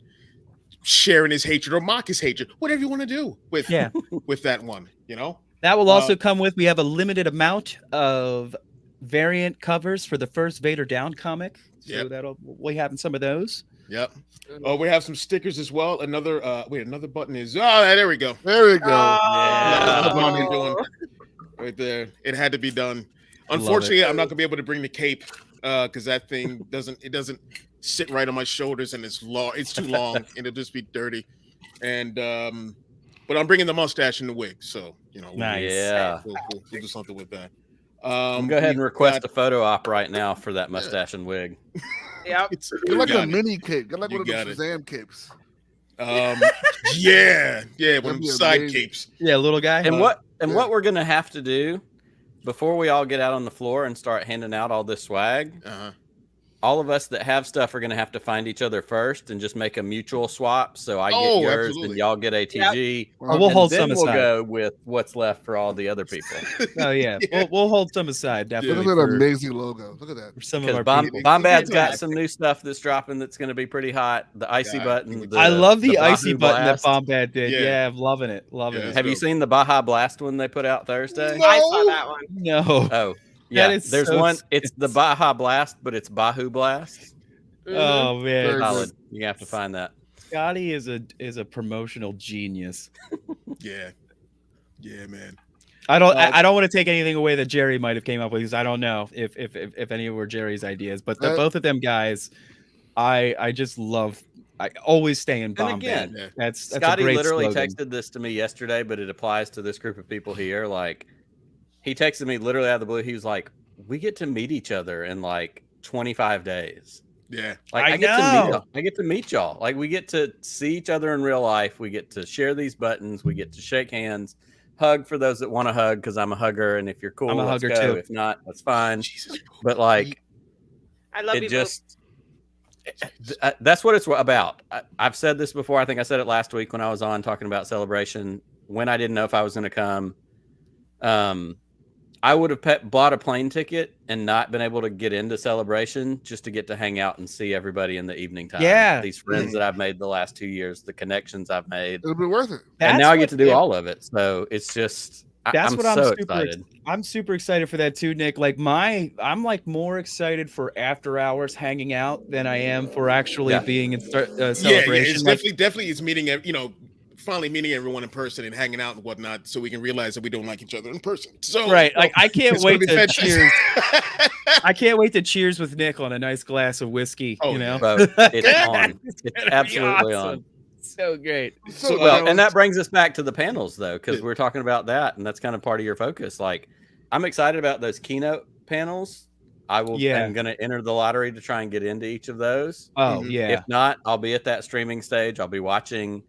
sharing his hatred or mock his hatred, whatever you want to do with that one. That will also come with. We have a limited amount of variant covers for the first Vader Down comic, so we'll have some of those. Yep. Oh, we have some stickers as well. Another button is there we go. There we go. That's what I'm Oh. doing right there. It had to be done. Unfortunately, I'm not gonna be able to bring the cape because that thing doesn't sit right on my shoulders, and it's long. It's too long, and it'll just be dirty. And but I'm bringing the mustache and the wig, so Nice. Yeah. we'll do something with that. I'm go ahead and request a photo op right now for that mustache and wig. Yep. You're like You a got it. mini cape. You're like You one of got those it. Shazam capes. Yeah, one of That'd them be side amazing. capes. Yeah, little guy. And what we're gonna have to do before we all get out on the floor and start handing out all this swag, all of us that have stuff are gonna have to find each other first and just make a mutual swap. So I get yours absolutely. and y'all get ATG. Or we'll And hold then some we'll aside. go with what's left for all the other people. Oh yeah, We'll hold some aside Look definitely at that for, amazing logo. Look at that. for some of Because our people. Bombad's got some new stuff that's dropping that's gonna be pretty hot. The icy Yeah, button. I love the Baja icy button that Blast. Bombad did. Yeah. Yeah, I'm loving it. Loving Yeah. it. Have you seen the Baja Blast one they put out Thursday? No. I saw that one. No. Oh, yeah. is There's so one. It's the Baja Blast, but it's Bahu Blast. Oh man, Very Solid. You have to find that. Scotty is a promotional genius. Yeah, man. I don't want to take anything away that Jerry might have came up with because I don't know if any were Jerry's ideas, but both of them guys, I just love. I always stay in And Bombad. again, Yeah. That's a Scotty great literally slogan. texted this to me yesterday, but it applies to this group of people here. Like, He texted me literally out of the blue. He was like, "We get to meet each other in like 25 days." Yeah. Like I I get to know. meet y'all. I get to meet y'all. Like we get to see each other in real life. We get to share these buttons. We get to shake hands, hug for those that want to hug because I'm a hugger. And if you're cool, I'm a let's hugger go. too. If not, that's fine. Jesus. But like, I love you it just that's what it's about. I've said this before. I think I said it last week when I was on talking about Celebration. When I didn't know if I was going to come, I would have bought a plane ticket and not been able to get into Celebration just to get to hang out and see everybody in the evening time. Yeah. These friends that I've made the last 2 years, the connections I've made, It'll be worth it. and now I get to do what- all of it. So it's just That's I'm what I'm so super excited. I'm super excited for that too, Nick. Like I'm like more excited for after hours hanging out than I am for actually Yeah. being in Yeah, celebration. it's Like, definitely it's meeting, finally meeting everyone in person and hanging out and whatnot, so we can realize that we don't like each other in person. So right. Like I can't it's gonna wait be to fantastic. cheers. I can't wait to cheers with Nick on a nice glass of whiskey. Oh, you know, Bro, it's on. It's gonna be absolutely awesome. on. So great. So, Well, and that brings us back to the panels, though, because Yeah. we're talking about that, and that's kind of part of your focus. Like, I'm excited about those keynote panels. I'm going to enter the lottery to try and get into each of those. Oh Mhm. yeah. If not, I'll be at that streaming stage. I'll be watching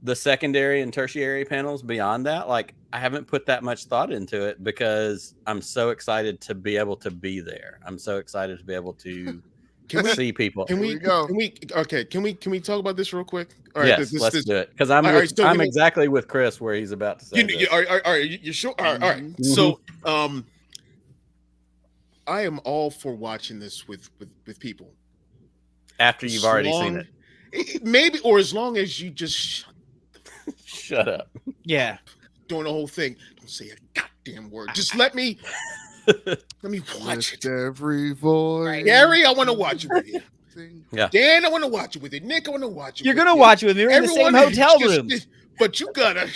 the secondary and tertiary panels beyond that. Like, I haven't put that much thought into it because I'm so excited to be able to be there. I'm so excited to be able to Can we see people. Can we Here we go. Can we talk about this real quick? All Yes, this- let's this- do it. Because I'm all right, so I'm give me- exactly with Chris where he's about to say this. All right, you sure? All right. Mhm. So, I am all for watching this with people. After you've already seen it. Maybe, or as long as you just Shut up. Yeah. doing the whole thing. Don't say a goddamn word. Just let me watch Lift it. every voice. Gary, I want to watch it with you. Sing. Dan, I want to watch it with you. Nick, I want to watch it. You're with gonna you. watch it with me. We're in the same Everyone hotel just- room. But you gotta.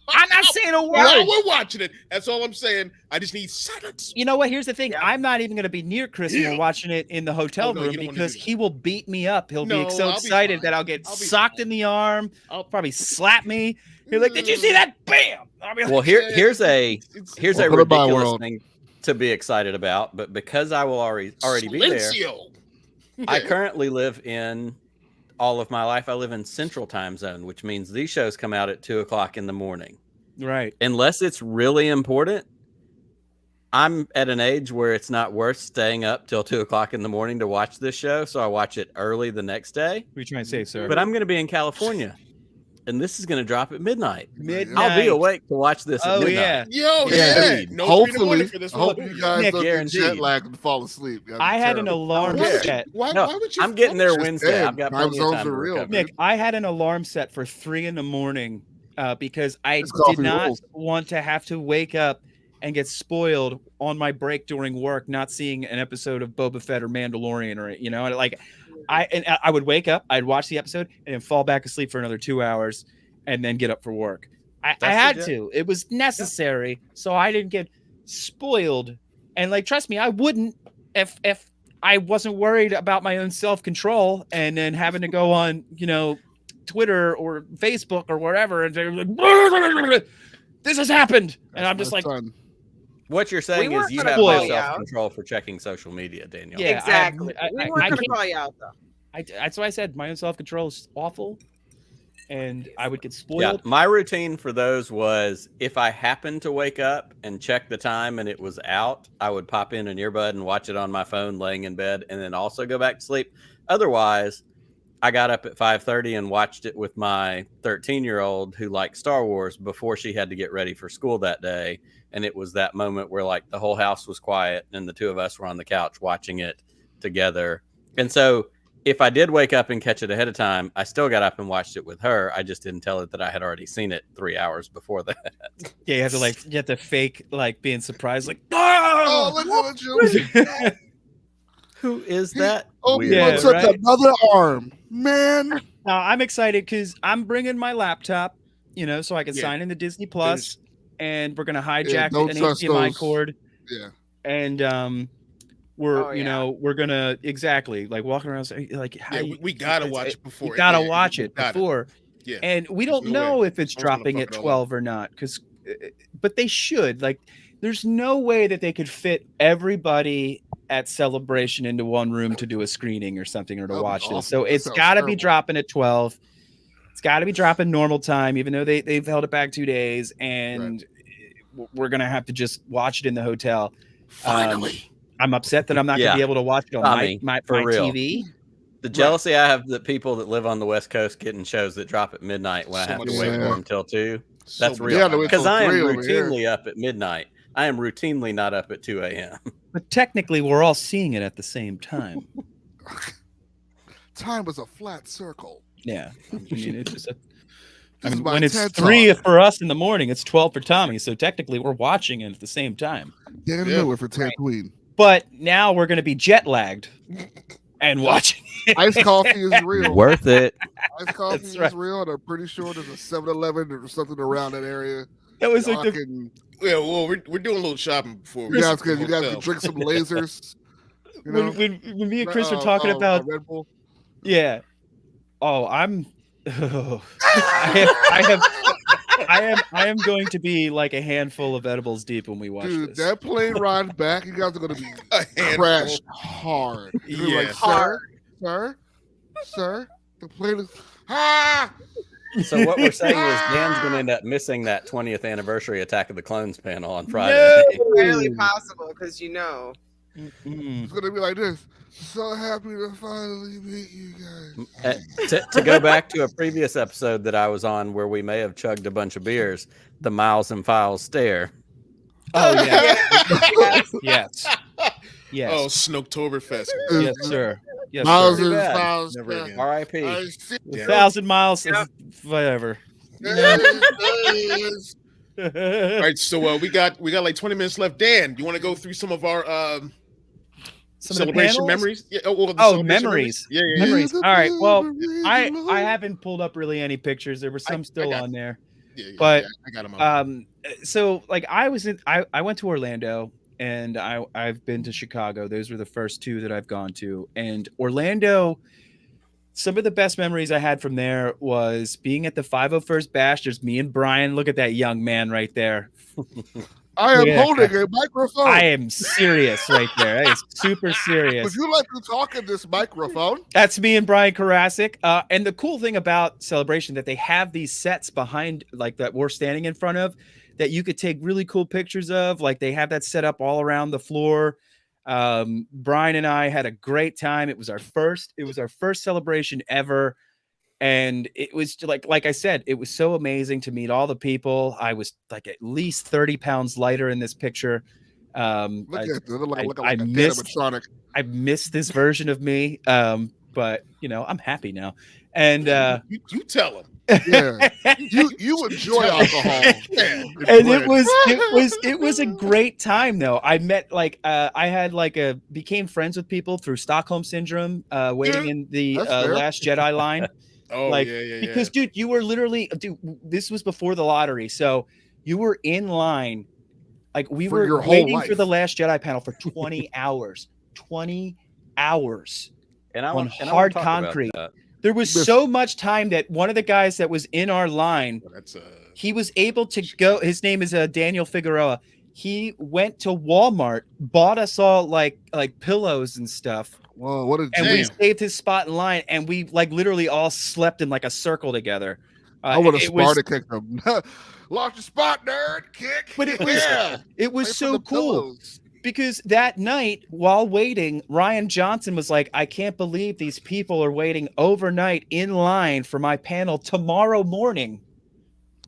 I'm not saying a word. While we're watching it, that's all I'm saying. I just need silence. You know what? Here's the thing. Yeah. I'm not even going to be near Chris when we're watching it in the hotel Oh, no, you room don't wanna because do that. he will beat me up. He'll No, be so I'll be excited fine. that I'll get I'll be socked fine. in the arm. I'll probably slap me. He'll be like, "Did you see that? Bam!" I'll be like, Well, here's a It's a Welcome to my ridiculous world. thing to be excited about, but because I will already be there, Silencio. I currently live in all of my life. I live in Central Time Zone, which means these shows come out at 2:00 in the morning. right. Unless it's really important, I'm at an age where it's not worth staying up till 2:00 in the morning to watch this show. So I watch it early the next day. What are you trying to say, sir? But I'm going to be in California, and this is going to drop at midnight. Midnight. I'll be awake to watch this at Oh midnight. yeah. Yo, Yeah. yeah. No 3 in the morning Hopefully, for this I one. hope you guys Nick, don't get guaranteed. jet lagged and fall asleep. That'd be I had an terrible. alarm Why would you- set. Why No, would you? I'm getting there just Wednesday. dead. I've got Time plenty of zones time are to real, recover. Nick, I had an alarm set for 3 a.m. Because I It's coffee did not rules. want to have to wake up and get spoiled on my break during work, not seeing an episode of Boba Fett or Mandalorian or like I would wake up, I'd watch the episode, and then fall back asleep for another 2 hours, and then get up for work. I That's had legit. to. It was necessary, so I didn't get spoiled. And like, trust me, I wouldn't if I wasn't worried about my own self-control and then having to go on, Twitter or Facebook or wherever, and they're like, this has happened, and I'm just My like, son. What you're saying weren't is you gonna have call no you out. self-control for checking social media, Daniel. Yeah. Exactly. I We weren't I going to can't- call you out though. that's why I said my own self-control is awful, and I would get Yeah, spoiled. my routine for those was if I happened to wake up and check the time and it was out, I would pop in an earbud and watch it on my phone laying in bed and then also go back to sleep. Otherwise, I got up at 5:30 and watched it with my 13-year-old who liked Star Wars before she had to get ready for school that day. And it was that moment where like the whole house was quiet and the two of us were on the couch watching it together. And so if I did wake up and catch it ahead of time, I still got up and watched it with her. I just didn't tell her that I had already seen it 3 hours before that. Yeah, you have to fake like being surprised, like, Oh, oh, look at you. Who is that? Obi-Wan Yeah, took right? another arm. Man. Now I'm excited because I'm bringing my laptop, so I can Yeah. sign in the Disney Plus, and we're gonna hijack don't an trust HDMI those. cord, Yeah. and we're Oh, yeah. we're gonna exactly like walking around saying, like, how Yeah, you- we gotta it's- watch it before. You gotta yeah, watch we it gotta. before, Yeah. and we don't no know if it's Someone's gonna dropping fuck at it all 12 or not, because but they should. Like, there's no way that they could fit everybody at Celebration into one room to do a screening or something or to That'd be watch awful. this. So That it's sounds got to be terrible. dropping at 12. It's got to be dropping normal time, even though they've held it back 2 days, and we're gonna have to just watch it in the hotel. Finally. I'm upset that I'm not gonna be able to watch it on Tommy, my for real. TV. The jealousy I have that people that live on the West Coast getting shows that drop at midnight when I So have to much wait so. for them till 2. So That's much. real. Yeah, I had to wait Because till I am 3 over here. routinely up at midnight. I am routinely not up at 2 a.m. But technically, we're all seeing it at the same time. Time was a flat circle. Yeah, I mean, it's just This is my when it's TED 3 Talk. for us in the morning, it's 12 for Tommy. So technically, we're watching it at the same time. Damn Yeah. Miller for Tatooine. But now we're going to be jet lagged and watching it. Iced coffee is real. Worth it. Iced coffee That's is right. real, and I'm pretty sure there's a 7-Eleven or something around that area. That was Y'all like the can, Yeah, well, we're doing a little shopping before we you get guys to the can hotel. drink some lasers. You know? when me and Chris were talking about Red Bull. yeah. Oh, I am going to be like a handful of edibles deep when we watch Dude, this. that plane ride back, you guys are going to be A handful. crashed hard. You're gonna be Yeah. like, sir, the plane is. Ah! So what we're saying is Dan's going to end up missing that 20th anniversary Attack of the Clones panel on Friday. No! Barely possible because you know. Mm. It's going to be like this. So happy to finally meet you guys. To go back to a previous episode that I was on where we may have chugged a bunch of beers, the Miles and Files stare. Oh yeah. Yes. Yes. Yes. Oh, Snoketoberfest. Yes, sir. Yes, Miles sir. and bad. Files. Never again. R.I.P. I see. A Yeah. 1,000 miles, Yep. whatever. Yes. All right, so we got like 20 minutes left. Dan, you want to go through some of our Some of the celebration panels? memories? Yeah. The Oh, celebration memories. Yeah, yeah, yeah. Memories. All right. Well, I I haven't pulled up really any pictures. There were some still got- on there. Yeah, But, I got them. So like I went to Orlando and I've been to Chicago. Those were the first 2 that I've gone to. And Orlando, some of the best memories I had from there was being at the 501st Bash. There's me and Brian. Look at that young man right there. I am Yeah. holding a microphone. I am serious right there. That is super serious. Would you like to talk in this microphone? That's me and Brian Karasik. And the cool thing about Celebration that they have these sets behind, like that we're standing in front of, that you could take really cool pictures of. Like they have that set up all around the floor. Brian and I had a great time. It was our first celebration ever. And it was like I said, it was so amazing to meet all the people. I was like at least 30 pounds lighter in this picture. Look at it. Look I like a missed- animatronic. I missed this version of me. But I'm happy now. And you tell them. Yeah. You enjoy alcohol. Yeah. and it was a great time though. I met I became friends with people through Stockholm syndrome, waiting in the That's fair. Last Jedi line. Oh, Like, yeah. Because dude, you were literally this was before the lottery. So you were in line. Like we For your were whole waiting life. for the Last Jedi panel for 20 hours. 20 hours. And I On want and I hard wanna talk about concrete. that. There was Listen. so much time that one of the guys that was in our line, That's he was able to go. His name is Daniel Figueroa. He went to Walmart, bought us all like pillows and stuff, Whoa, what a and we Damn. saved his spot in line. And we like literally all slept in like a circle together. I would have it was- Sparta kicked him. Lost your spot, nerd. Kick. But it was yeah. it was Wait for so the cool. pillows. Because that night, while waiting, Ryan Johnson was like, I can't believe these people are waiting overnight in line for my panel tomorrow morning.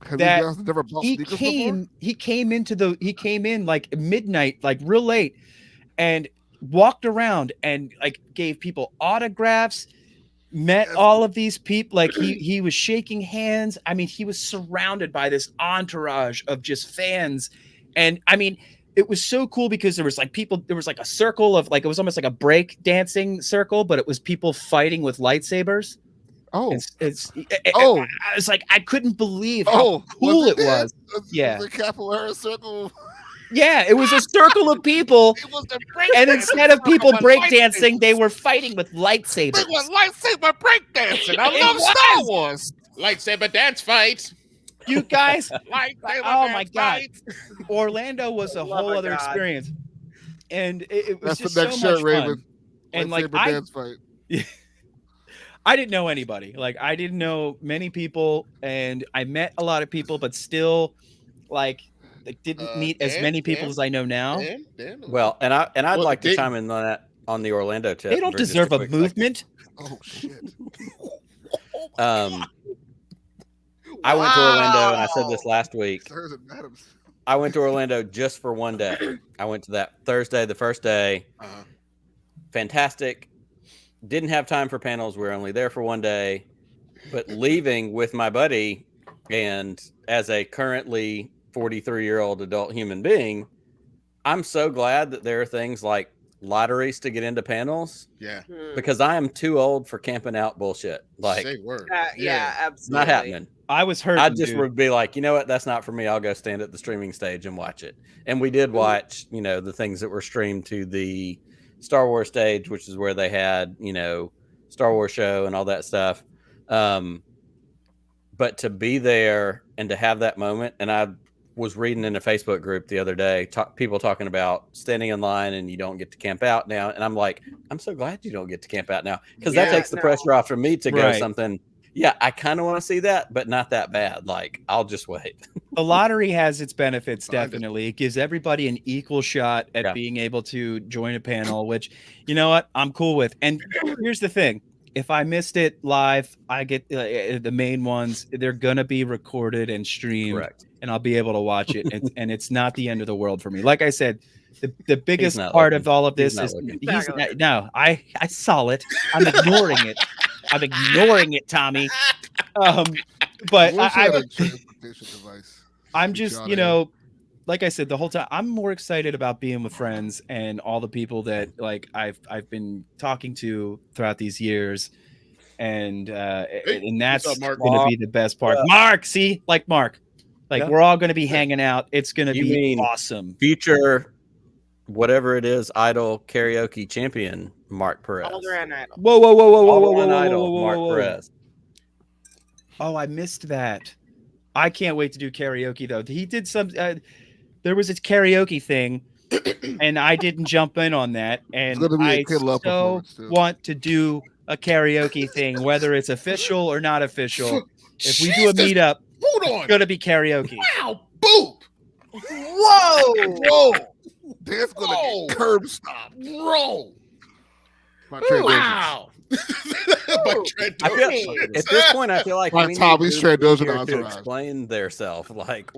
Have That you guys never bought He sneakers came in like midnight, like real late, and walked around and like gave people autographs, met Yes. all of these people. Like he was shaking hands. I mean, he was surrounded by this entourage of just fans. And I mean, it was so cool because there was like people, there was like a circle of like, it was almost like a break dancing circle, but it was people fighting with lightsabers. Oh, I was like, I couldn't believe how cool it was. Yeah. The capoeira circle. Yeah, it was a circle of people, It was the and instead of people breakdancing, they were fighting with lightsabers. It was lightsaber breakdancing. I It love was. Star Wars. lightsaber dance fight. You guys, Like, oh my God. Orlando was a whole of other God. experience. And it was That's just the next so shirt, much Raven. fun. And Lightsaber like dance fight. I didn't know anybody. Like I didn't know many people, and I met a lot of people, but still, like didn't meet as many people as I know now. Dan. Well, and I'd Well, like to they- chime in on that on the Orlando tip. They don't for just deserve a quick second. movement. Oh shit. I went to Orlando, and I said this Wow. last week. Sirs and madams. I went to Orlando just for one day. I went to that Thursday, the first day. Uh-huh. Fantastic. Didn't have time for panels. We were only there for one day. But leaving with my buddy, and as a currently 43-year-old adult human being, I'm so glad that there are things like lotteries to get into panels, Yeah. because I am too old for camping out bullshit. Like, Say word. Yeah, it's absolutely. not happening. I was hurt. I just would be like, you know what? That's not for me. I'll go stand at the streaming stage and watch it. And we did watch, the things that were streamed to the Star Wars stage, which is where they had, Star Wars show and all that stuff. But to be there and to have that moment, and I was reading in a Facebook group the other day, people talking about standing in line and you don't get to camp out now. And I'm like, I'm so glad you don't get to camp out now, because that takes the pressure off from me to go something. Yeah, I kind of want to see that, but not that bad. Like, I'll just wait. The lottery has its benefits, definitely. It gives everybody an equal shot at being able to join a panel, which, you know what, I'm cool with. And here's the thing. If I missed it live, I get the main ones. They're going to be recorded and streamed. Correct. And I'll be able to watch it. And it's not the end of the world for me. Like I said, the biggest part of all of this is I saw it. I'm ignoring it. I'm ignoring it, Tommy. But I'm just, like I said, the whole time I'm more excited about being with friends and all the people that like I've been talking to throughout these years, and that's going to be the best part. Mark, see, like Mark, like we're all going to be hanging out. It's going to be awesome. Future, whatever it is, Idol karaoke champion Mark Perez. Whoa, Idol Mark Perez. Oh, I missed that. I can't wait to do karaoke though. He did some. There was a karaoke thing, and I didn't jump in on that. And I so want to do a karaoke thing, whether it's official or not official. If we do a meetup, it's gonna be karaoke. Wow, boop. Whoa. That's gonna get curb stomped. Bro. Wow. I feel, at this point, I feel like we need to explain themselves. Like,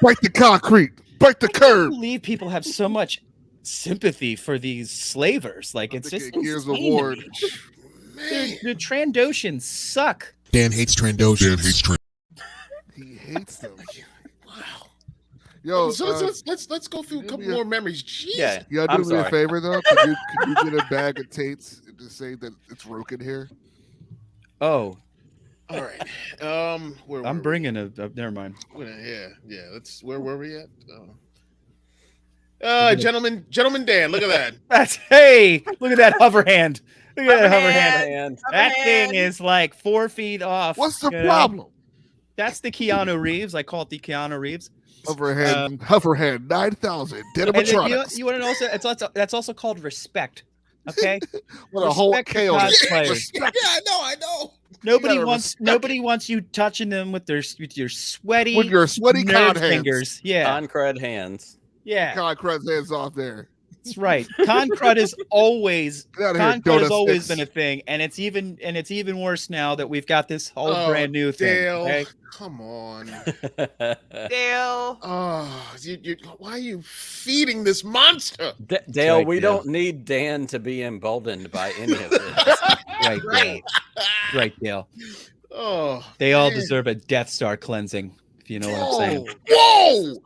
break the concrete, break the curb. I can't believe people have so much sympathy for these slavers. Like, it's just here's the award. The Trandoshans suck. Dan hates Trandoshans. He hates them. Wow. Yo, so let's go through a couple more memories. Jeez. Yeah, do me a favor though. Could you get a bag of Tates and just say that it's Roken here? Oh, all right. I'm bringing a. Never mind. Yeah. Let's. Where were we at? Gentleman Dan, look at that. Look at that hover hand. Look at that hover hand. That thing is like 4 feet off. What's the problem? That's the Keanu Reeves. I call it the Keanu Reeves. Hoverhand 9000 Dynamatronics. You want to know also? That's also called respect. Okay. What a whole chaos. Yeah, I know. Nobody wants you touching them with your sweaty con fingers. Yeah. Concrete hands. Yeah. Concrete hands off there. That's right. Concrete has always been a thing, and it's even worse now that we've got this whole brand new thing. Dale, okay? come on, Dale. Oh, why are you feeding this monster? Dale, we don't need Dan to be emboldened by any of this. Right, Dale. Oh, they all deserve a Death Star cleansing. If you know what I'm saying. Whoa!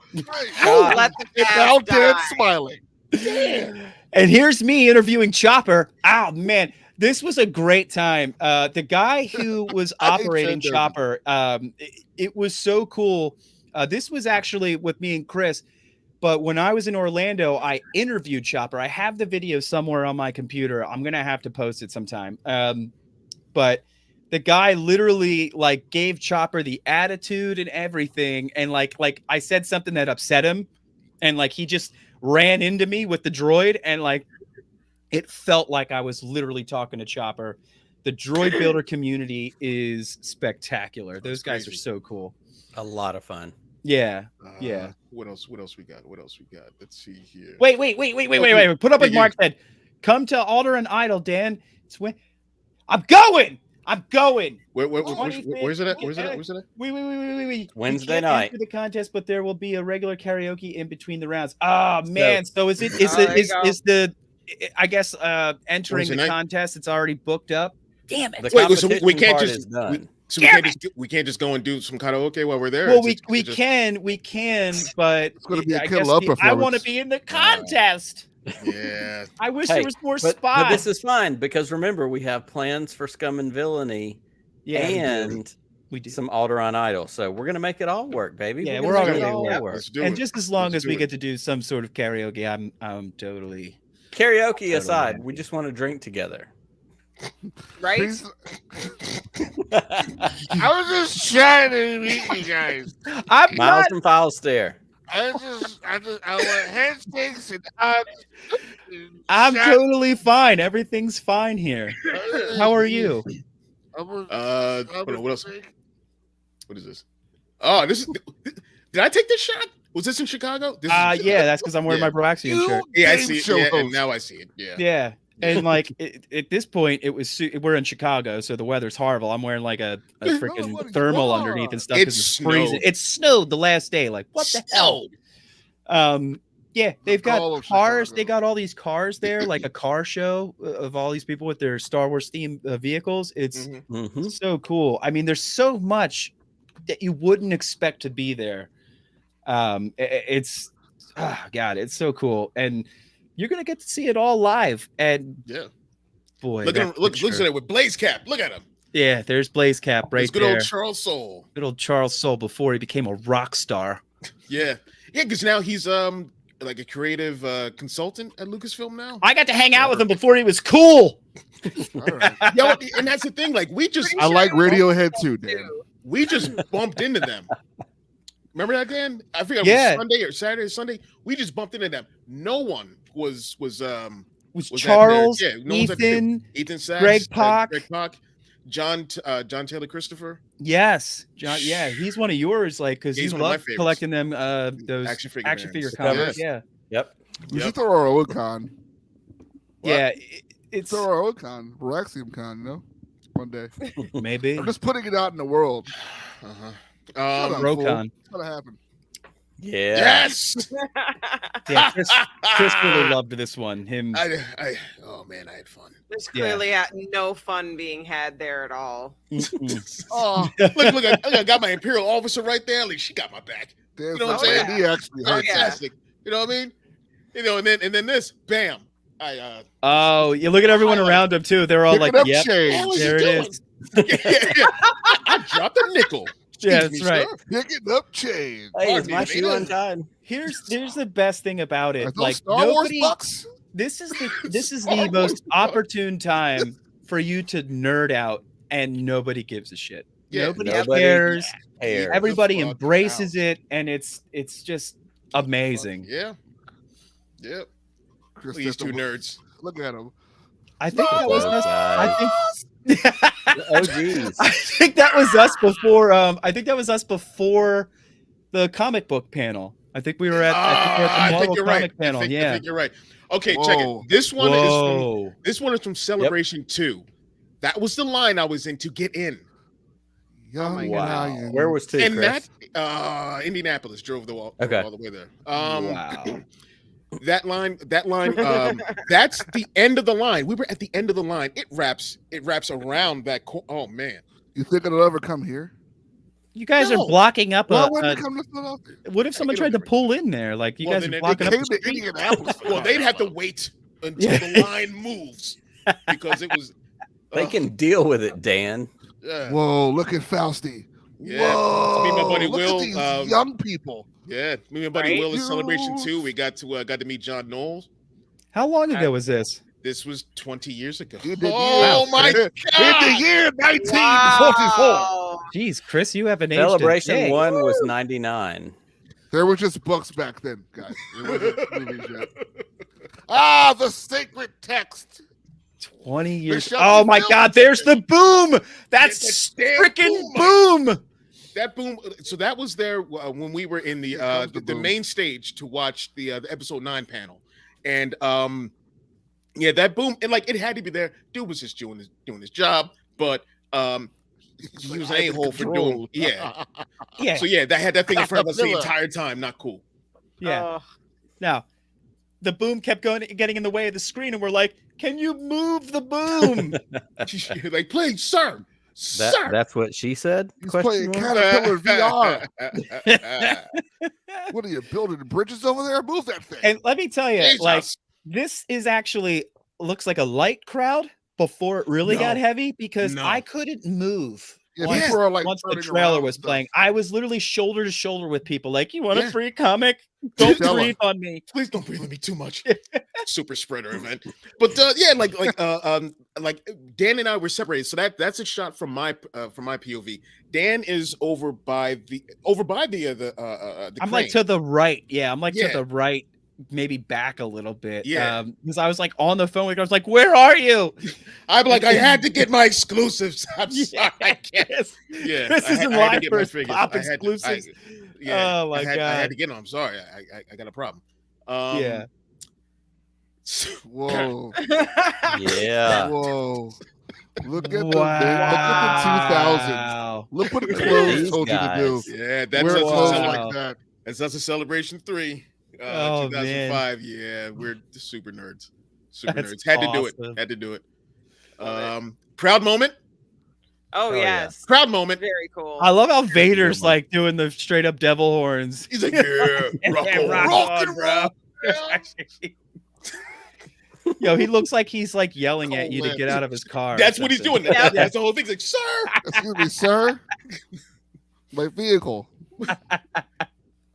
Let the now Dan smiling. And here's me interviewing Chopper. Oh man, this was a great time. The guy who was operating Chopper, it was so cool. This was actually with me and Chris, but when I was in Orlando, I interviewed Chopper. I have the video somewhere on my computer. I'm gonna have to post it sometime. But the guy literally like gave Chopper the attitude and everything, and like I said something that upset him, and like he just ran into me with the droid, and like it felt like I was literally talking to Chopper. The droid builder community is spectacular. Those guys are so cool. A lot of fun. Yeah. What else we got? Let's see here. Wait. Put up what Mark said. Come to Alderaan Idol, Dan. It's when I'm going. Where's it at? Wait. Wednesday We can't night. enter the contest, but there will be a regular karaoke in between the rounds. Oh man. So is the I guess entering Wednesday the night? contest, it's already booked up. Damn it. The Wait, so we competition can't part just is done. we can't just go and do some karaoke while we're there. Well, It's we just- can, but It's gonna be a I Kid guess Love I performance. want to be in the contest. Yeah. I wish Hey, there was more But spots. this is fine because remember we have plans for Scum and Villainy and we do. some Alderaan Idol. So we're gonna make it all work, baby. Yeah, gonna we're make all it gonna all do work. Let's do And it. just as long Let's as we do get it. to do some sort of karaoke, I'm totally. Karaoke aside, happy. we just want to drink together. Right? Please- I was just trying to meet you guys. I'm Miles not. and Files stare. I want handshakes and hugs. I'm totally fine. Everything's fine here. How are you? Hold on, what else? What is this? Oh, this is. Did I take this shot? Was this in Chicago? This is Yeah, that's because I'm wearing Yeah. my BROAXIUM shirt. Yeah, I Game see it. show Yeah, and host. now I see it. Yeah. Yeah. And like at this point, it was we're in Chicago, so the weather's horrible. I'm wearing like a what do freaking you thermal want? underneath and stuff It because it's freezing. snowed. It snowed the last day. Like what the hell? Yeah, they've got All of cars. Chicago. They got all these cars there, like a car show of all these people with their Star Wars themed vehicles. It's Mhm. Mm-hmm. so cool. I mean, there's so much that you wouldn't expect to be there. It's God, it's so cool, and you're gonna get to see it all live. And Yeah. boy, Look at him. that Look picture. at it with Blaze Cap. Look at him. Yeah, there's Blaze Cap right It's good there. old Charles Soule. Good old Charles Soule before he became a rock star. Yeah. Yeah, because now he's like a creative consultant at Lucasfilm now. I got to hang out with him before he was cool. All right. Yo, and that's the thing. Like we just I like Radiohead too, Dan. we just bumped into them. Remember that, Dan? I forget Yeah. it was Sunday or Saturday or Sunday. We just bumped into them. No one was Was that Charles, there? Yeah, no one's at the table. Ethan, Ethan Sachs, Greg Pak. Greg Pak, John Taylor Christopher, yes, John. Yeah, he's one of yours, like because He's you one of my love favorites. collecting them. Those Action figure action bands. figure Covers. covers. Yeah, Yep. We Yep. should throw our own con. What? yeah. It's Throw our own con. BROAXIUM con, you know? One day. maybe I'm just putting it out in the world. Uh-huh. Shut up, fool. Brocon. It's gonna happen. Yeah. Yes. Yeah, Chris really loved this one. Him. Oh man, I had fun. There's Yeah. clearly no fun being had there at all. Mm-mm. Oh, look! I got my Imperial officer right there. Like she got my back. Dan's know what like, I'm saying? man, he actually hurt. yeah. Fantastic. You know what I mean? You know, and then this, bam! Oh, you look at everyone around him too. They're all Picking like, up "Yep, change. What was there he it doing? is." Yeah. I dropped a nickel. Yeah, Excuse that's me, right. sir. Picking up change. Hey, is Pardon me, my shoe Vita. untied? Here's the best thing about Are it. those Like Star Wars nobody. bucks? This is the most opportune time for you to nerd out, and nobody gives a shit. Yeah, Nobody nobody cares. Hair. Everybody fuck embraces it, and it's just amazing. Yeah. Yep. Chris These two Thistle, nerds. Look at him. I think that was Those us. guys. I OGs. think that was us before. I think that was us before the comic book panel. I think we were at, I the think Marvel you're comic right. panel. I Yeah. think you're right. Okay, check it. Whoa. This one Whoa. is from Celebration 2. That was the line I was in to get in. Young Wow. Lion. Where was two, And Chris? that Indianapolis drove all Okay. the way there. Wow. That line, that's the end of the line. We were at the end of the line. It wraps around that. Oh man, You think it'll ever come here? You guys No. are blocking up Why a. wouldn't it come to Philadelphia? What if someone tried to pull in there? Like you Well, guys then are it blocking up Came the to street. Indianapolis. for well, they'd crying have to out loud. wait until the line moves because it was. They can deal with it, Dan. Whoa, look at Fausti. Yeah. Whoa, Me and my buddy look Will, at these young people. Yeah, me and my buddy Right? Will in Celebration You- 2. We got to meet John Knowles. How long ago was this? This was 20 years ago. In the Oh year- my In the god! year 1944. Wow. Jeez, Chris, you haven't aged a Celebration day. 1 was 99. There were just books back then, guys. It wasn't movies yet. Ah, the sacred text. 20 years. shall Oh be my built. God, there's the boom. That's damn freaking boom, boom. That boom. So that was there when we were in Here comes the the boom. main stage to watch the episode 9 panel, and yeah, that boom, and like it had to be there. Dude was just doing his job, but he was an a-hole for doing yeah. Yeah. So yeah, that had that thing in front of us the Villa. entire time. Not cool. Yeah. Oh, Now, the boom kept getting in the way of the screen, and we're like, "Can you move the boom?" Like, please, sir, sir. That's what she said? He's Question playing mark? Caterpillar VR. What are you building bridges over there? Move that thing. And let me tell you, Jesus. like, this is actually looks like a light crowd before it really got No. heavy because No. I couldn't move. Yeah, once, people are like once the turning trailer around was and playing, stuff. I was literally shoulder to shoulder with people. Like, you want Yeah. a free comic? Don't Tell 'em. breathe on me. Please don't breathe on me too much. Super spreader event. But yeah, like Dan and I were separated. So that's a shot from my POV. Dan is over by the I'm like crane. to the right. Yeah, I'm like Yeah. to the right, maybe back a little bit. Yeah. Because I was like on the phone. I was like, "Where are you?" I'm like, I had to get my exclusives. I'm sorry, I can't. Yes. Yeah, Chris I is in had to line get for my his figures. pop I had to- exclusives. Yeah, Oh, my I had God. to get them. I'm sorry, I got a problem. Yeah. Whoa. Yeah. Whoa. Look at Wow. the Look what the clothes These told you to do. guys. Yeah, that's Wear us clothes Wow. like that. That's a celebration 3. Oh, 2005. Yeah, we're super nerds. Super That's nerds. Had to do awesome. it. Had to do it. Love Proud moment. oh yeah. yes. Proud moment. Very cool. I love how Vader's good one. like doing the straight up devil horns. He's like, yeah, rock Yeah, on, rock rock on, and bro. roll. Yo, he looks like he's like yelling at you to Cold get out of his car. or That's what he's something. doing. Yeah. That's the whole thing. He's like, sir. Excuse me, sir. My vehicle.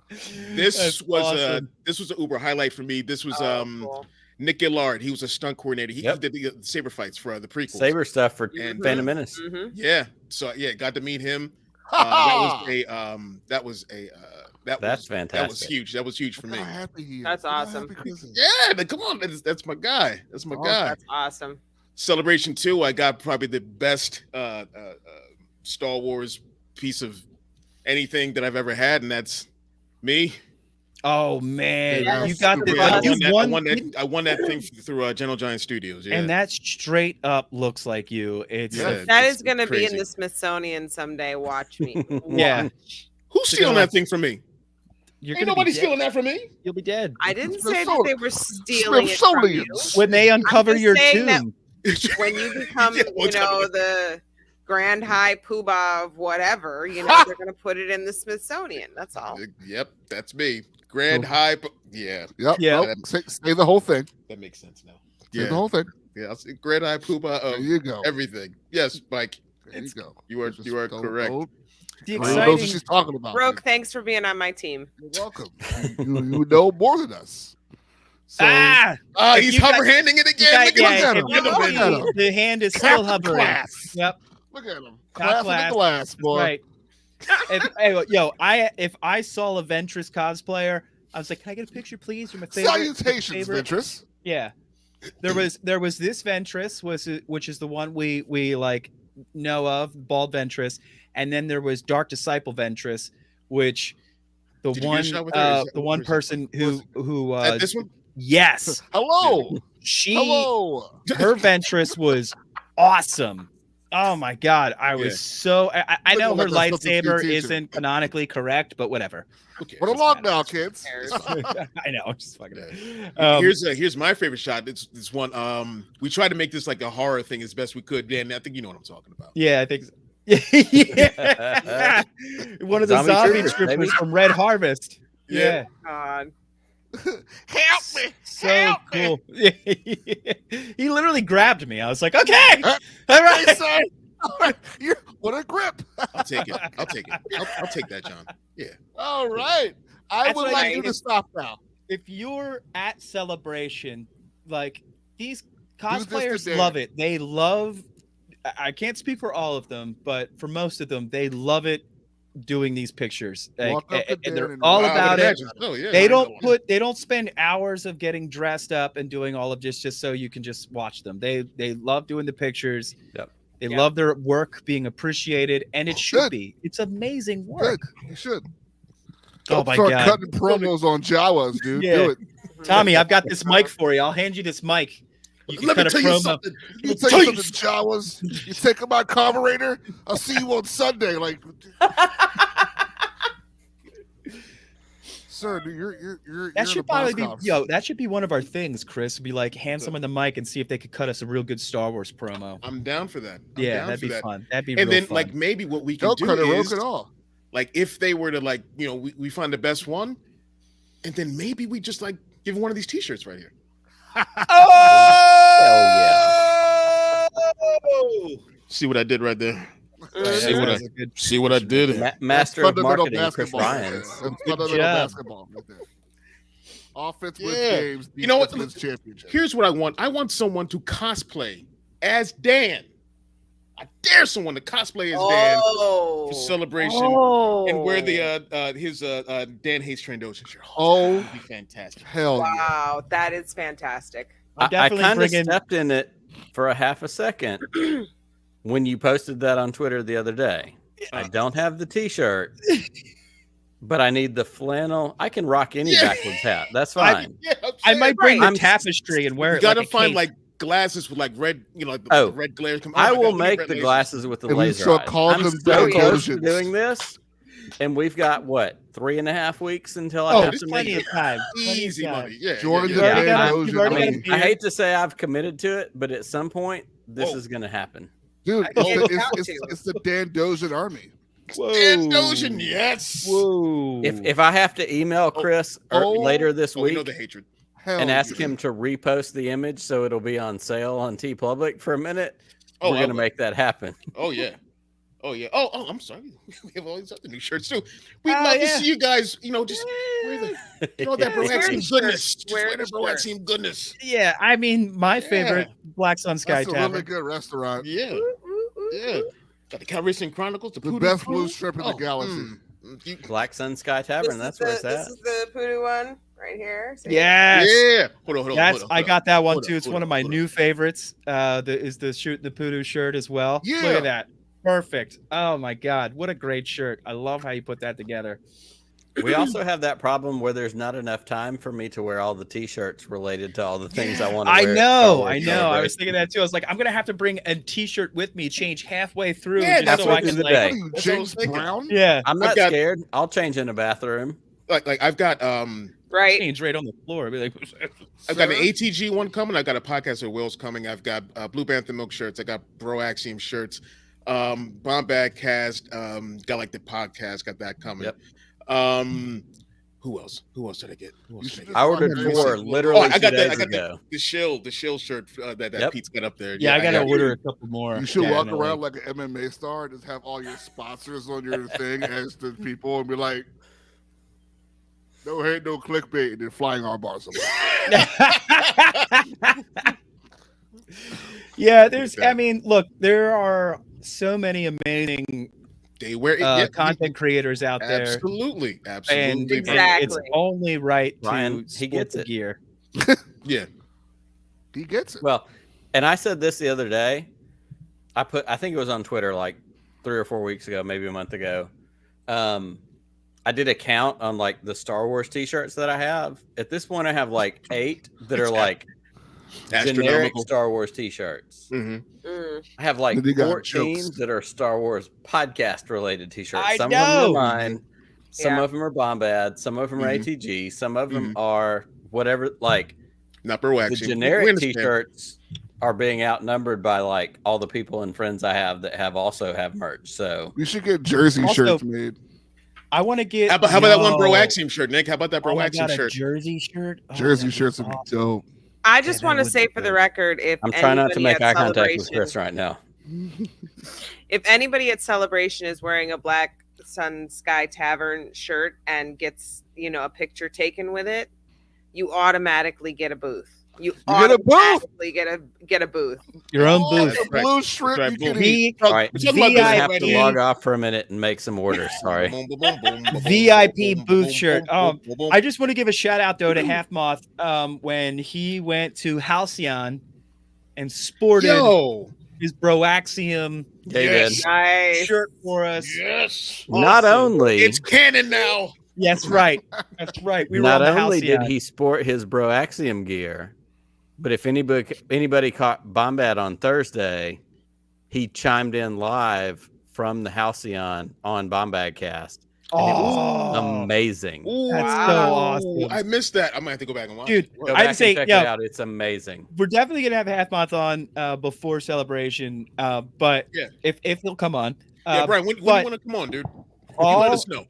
This That's was awesome. this was an Uber highlight for me. This was Oh, cool. Nick Gillard. He was a stunt coordinator. He Yep. did the saber fights for the prequels. Saber stuff for And, Phantom Menace. Mhm. Yeah. So yeah, got to meet him. That was That's That was fantastic. huge. That was huge for me. Look how happy he is. That's Look how awesome. happy Chris is. Yeah, come on. That's my guy. That's my Oh, guy. That's awesome. Celebration 2, I got probably the best Star Wars piece of anything that I've ever had, and that's me. Oh man, Yes. you got the Yeah, you won, I won that thing through Gentle Giant Studios. Yeah. and that straight up looks like you. It's Yeah. That It's is going to be in crazy. the Smithsonian someday. Watch me. Yeah. Watch. Who's stealing gonna- that thing from me? you're Ain't gonna nobody be dead. stealing that from me. You'll be dead I didn't say that they were stealing it from you. Smithsonian's. when they uncover just your saying that- tomb. When you become, Yeah, we'll talk about the grand high poobah of whatever, they're going to put it in the Smithsonian. That's all. Yep, that's me. Grand Oh. hype. Yeah, Yep. Yeah. Nope. Say the whole thing. that makes sense now. Say the Yeah, whole thing. yeah. I'll say grand hype pooba There of you go. everything. Yes, Mike. There you go. You are Just correct. The Croo knows what exciting she's talking about. Brooke, thanks for being on my team. You're welcome. you know more than us. So, If He's you got- hover handing it you again. got- Look yeah, at at if him. you Look at see, him. the hand is still Captain hovering. Class. Yep, Look at him. Top Class in class. the glass, boy. right. If I saw a Ventress cosplayer, I was like, "Can I get a picture, please? You're my favorite." Salutations, favorite. Ventress. Yeah, there was this Ventress which is the one we like know of, bald Ventress, and then there was Dark Disciple Ventress, which Did you get a shot with her? Is that- the one or is it- person who this one. yes, Hello. she Hello. her Ventress was awesome. Oh my god, I was Yeah. so I know Looking her like a substitute lightsaber teacher. isn't canonically correct, but whatever. Who cares? Run along now, kids. Cares. I know, I'm just fucking. Yeah. Here's my favorite shot. It's this one. We tried to make this like a horror thing as best we could. Dan, I think you know what I'm talking about. Yeah, I think so. Yeah. One of the Zombie zombie troopers, troopers baby. from Red Harvest. Yeah. God. Help me. So Help cool. He literally grabbed me. I was like, okay, all Hey, right. son. What a grip. I'll take it. I'll take it. I'll take that, John. Yeah. All right. I That's would what I like you mean. to stop now. If you're at Celebration, like these Cosplayers love it. They love. I can't speak for all of them, but for most of them, they love it doing these pictures. Walk up to And they're Dan all I would about it. imagine. Oh, yeah. They don't spend hours of getting dressed up and doing all of this just so you can just watch them. They love doing the pictures. Yep. They love their work being appreciated, and it should be. It's amazing work. Good. You should. Oh my Start God. cutting promos on Jawas, dude. Yeah. Do it. Tommy, I've got this mic for you. I'll hand you this mic. You can Let me cut a tell you promo. something. Let me tell you something, Jawas. You take my carburetor, I'll see you on Sunday. Like, sir, dude, you're That should probably be Boss that should be one of our things, Chris. Be like, hand someone the mic and see if they could cut us a real good Star Wars promo. I'm down for that. That'd be fun. That'd be And real then, fun. like, maybe what we can No do credit is, at all. like, if they were to, like, you know, we find the best one, and then maybe we just, like, give one of these T-shirts right here. See what I did right there? See what I did? Master of Fundamental marketing, Chris basketball. Ryans. That's fundamental basketball right there. Offense wins games. You know what? Defense wins championships. Here's what I want. I want someone to cosplay as Dan. I dare someone to cosplay as Dan for celebration and wear the his Dan Hates Trandoshan shirt. Oh, that'd be fantastic. Hell Wow, that is fantastic. I kind of stepped in it for a half a second when you posted that on Twitter the other day. I don't have the T-shirt, but I need the flannel. I can rock any backwards hat. That's fine. I might bring the Right. tapestry and wear You it. gotta like a find cape. like glasses with like red, you know, like the red glare. I will make the glasses with the And we laser shall eyes. call I'm them so close to Dandoshans. doing this, and we've got what 3.5 weeks until I Oh, have there's to make plenty it. of time. Easy money. Yeah, Join the You've already got Dandoshans. you've already got a Army. beard. I hate to say I've committed to it, but at some point this is going to happen. Dude, I can't count it's the Dandosian army. Dandosian, yes. Whoa. If I have to email Chris later this We know week the hatred. Hell and ask yeah. him to repost the image so it'll be on sale on TeePublic for a minute, Oh, we're I going to will. make that happen. Oh yeah. Oh yeah. Oh, I'm sorry. We have all these other new shirts too. We'd love to see you guys, you know, just wear the, you know, that Wear BROAXIUM the shirt. goodness. Just Wear wear the the BROAXIUM goodness. Yeah, I mean, my favorite Black Sun Sky That's a Tavern. really good restaurant. Yeah. Yeah. Got the Calrissian Chronicles, the The Poodoo best Crew. blue strip in the Oh, galaxy. Black Sun Sky Tavern, that's where it's This at. is the Poodoo one right here. See? Yes. Yeah. Hold on. I got that one too. It's Hold one of my new favorites. The shoot the Poodoo shirt as well. Yeah. Look at that. Perfect. Oh my God. What a great shirt. I love how you put that together. We also have that problem where there's not enough time for me to wear all the T-shirts related to all the things I want to wear. I know. I was thinking that too. I was like, I'm gonna have to bring a T-shirt with me, change halfway through, Yeah, just that's so what I we can do like, today. What are you, That's what I was James thinking. Brown? yeah, I'm not got- scared. I'll change in a bathroom. Like I've got Right. change right on the floor. Be like, I've got an ATG one coming. I've got a podcast with Will's coming. I've got Blue Bantha Milk shirts. I got BROAXIUM shirts. Bombad Cast. Got like the podcast. Got that coming. Yep. Who else? Who else did I get? Who else You did should I I get? ordered Fucking 4 amazing. literally I 2 got days I got ago. the shill shirt that Yep. Pete's got up there. yeah, I gotta got order a couple more. You should walk definitely. around like an MMA star and just have all your sponsors on your thing as the people and be like, no hate, no clickbait, and then flying armbar somewhere. Yeah, there's. I mean, look, there are so many amazing They wear it. content creators out there, Absolutely, and, absolutely. and Exactly. it's only right to Ryan, he sport gets the it. gear. Yeah. He gets it. Well, and I said this the other day. I think it was on Twitter like 3 or 4 weeks ago, maybe a month ago. I did a count on like the Star Wars T-shirts that I have. At this point, I have like 8 that are like generic Astronomical. Star Wars T-shirts. Mhm. I have like Then you got 14 jokes. that are Star Wars podcast related T-shirts. I Some know. of them are mine. Some Yeah. of them are Bombad. Some of them are Mhm. ATG. Some of them are whatever. Like Not the BROAXIUM. We generic understand. T-shirts are being outnumbered by like all the people and friends I have that also have merch. So You should get jersey Also- shirts made. I want to get. How about that one Yo. BROAXIUM shirt, Nick? How about that Oh my BROAXIUM God, a shirt? jersey shirt. Oh, Jersey that'd be shirts would be awesome. dope. I just that want to would say be for the good. record, if I'm trying not to anybody make at eye contact with Celebration- Chris right now. If anybody at Celebration is wearing a Black Sun Sky Tavern shirt and gets, a picture taken with it, you automatically get a booth. You get a booth. automatically get a booth. Your own Oh, booth. the right. blue shrimp That's you right, can boom. eat. All right, We're talking about I'm gonna this have to right log now. off for a minute and make some orders. Sorry. VIP booth shirt. I just want to give a shout out though to Half Moth when he went to Halcyon and sported Yo, his BROAXIUM David. Yes. Nice. shirt for us. yes, Not only it's canon now. That's right. That's right. We were not on the only Halcyon. did he sport his BROAXIUM gear, but if anybody caught Bombad on Thursday, he chimed in live from the Halcyon on Bombadcast. And it was amazing. Ooh, That's so awesome. I missed that. I'm gonna have to go back and watch Dude, it. Go I'd back say, and check yo, it out. It's amazing. we're definitely gonna have Half Moth on before celebration. But Yeah. if he'll come on. Yeah, Brian, when do you but want to come on, dude? You all, let us know.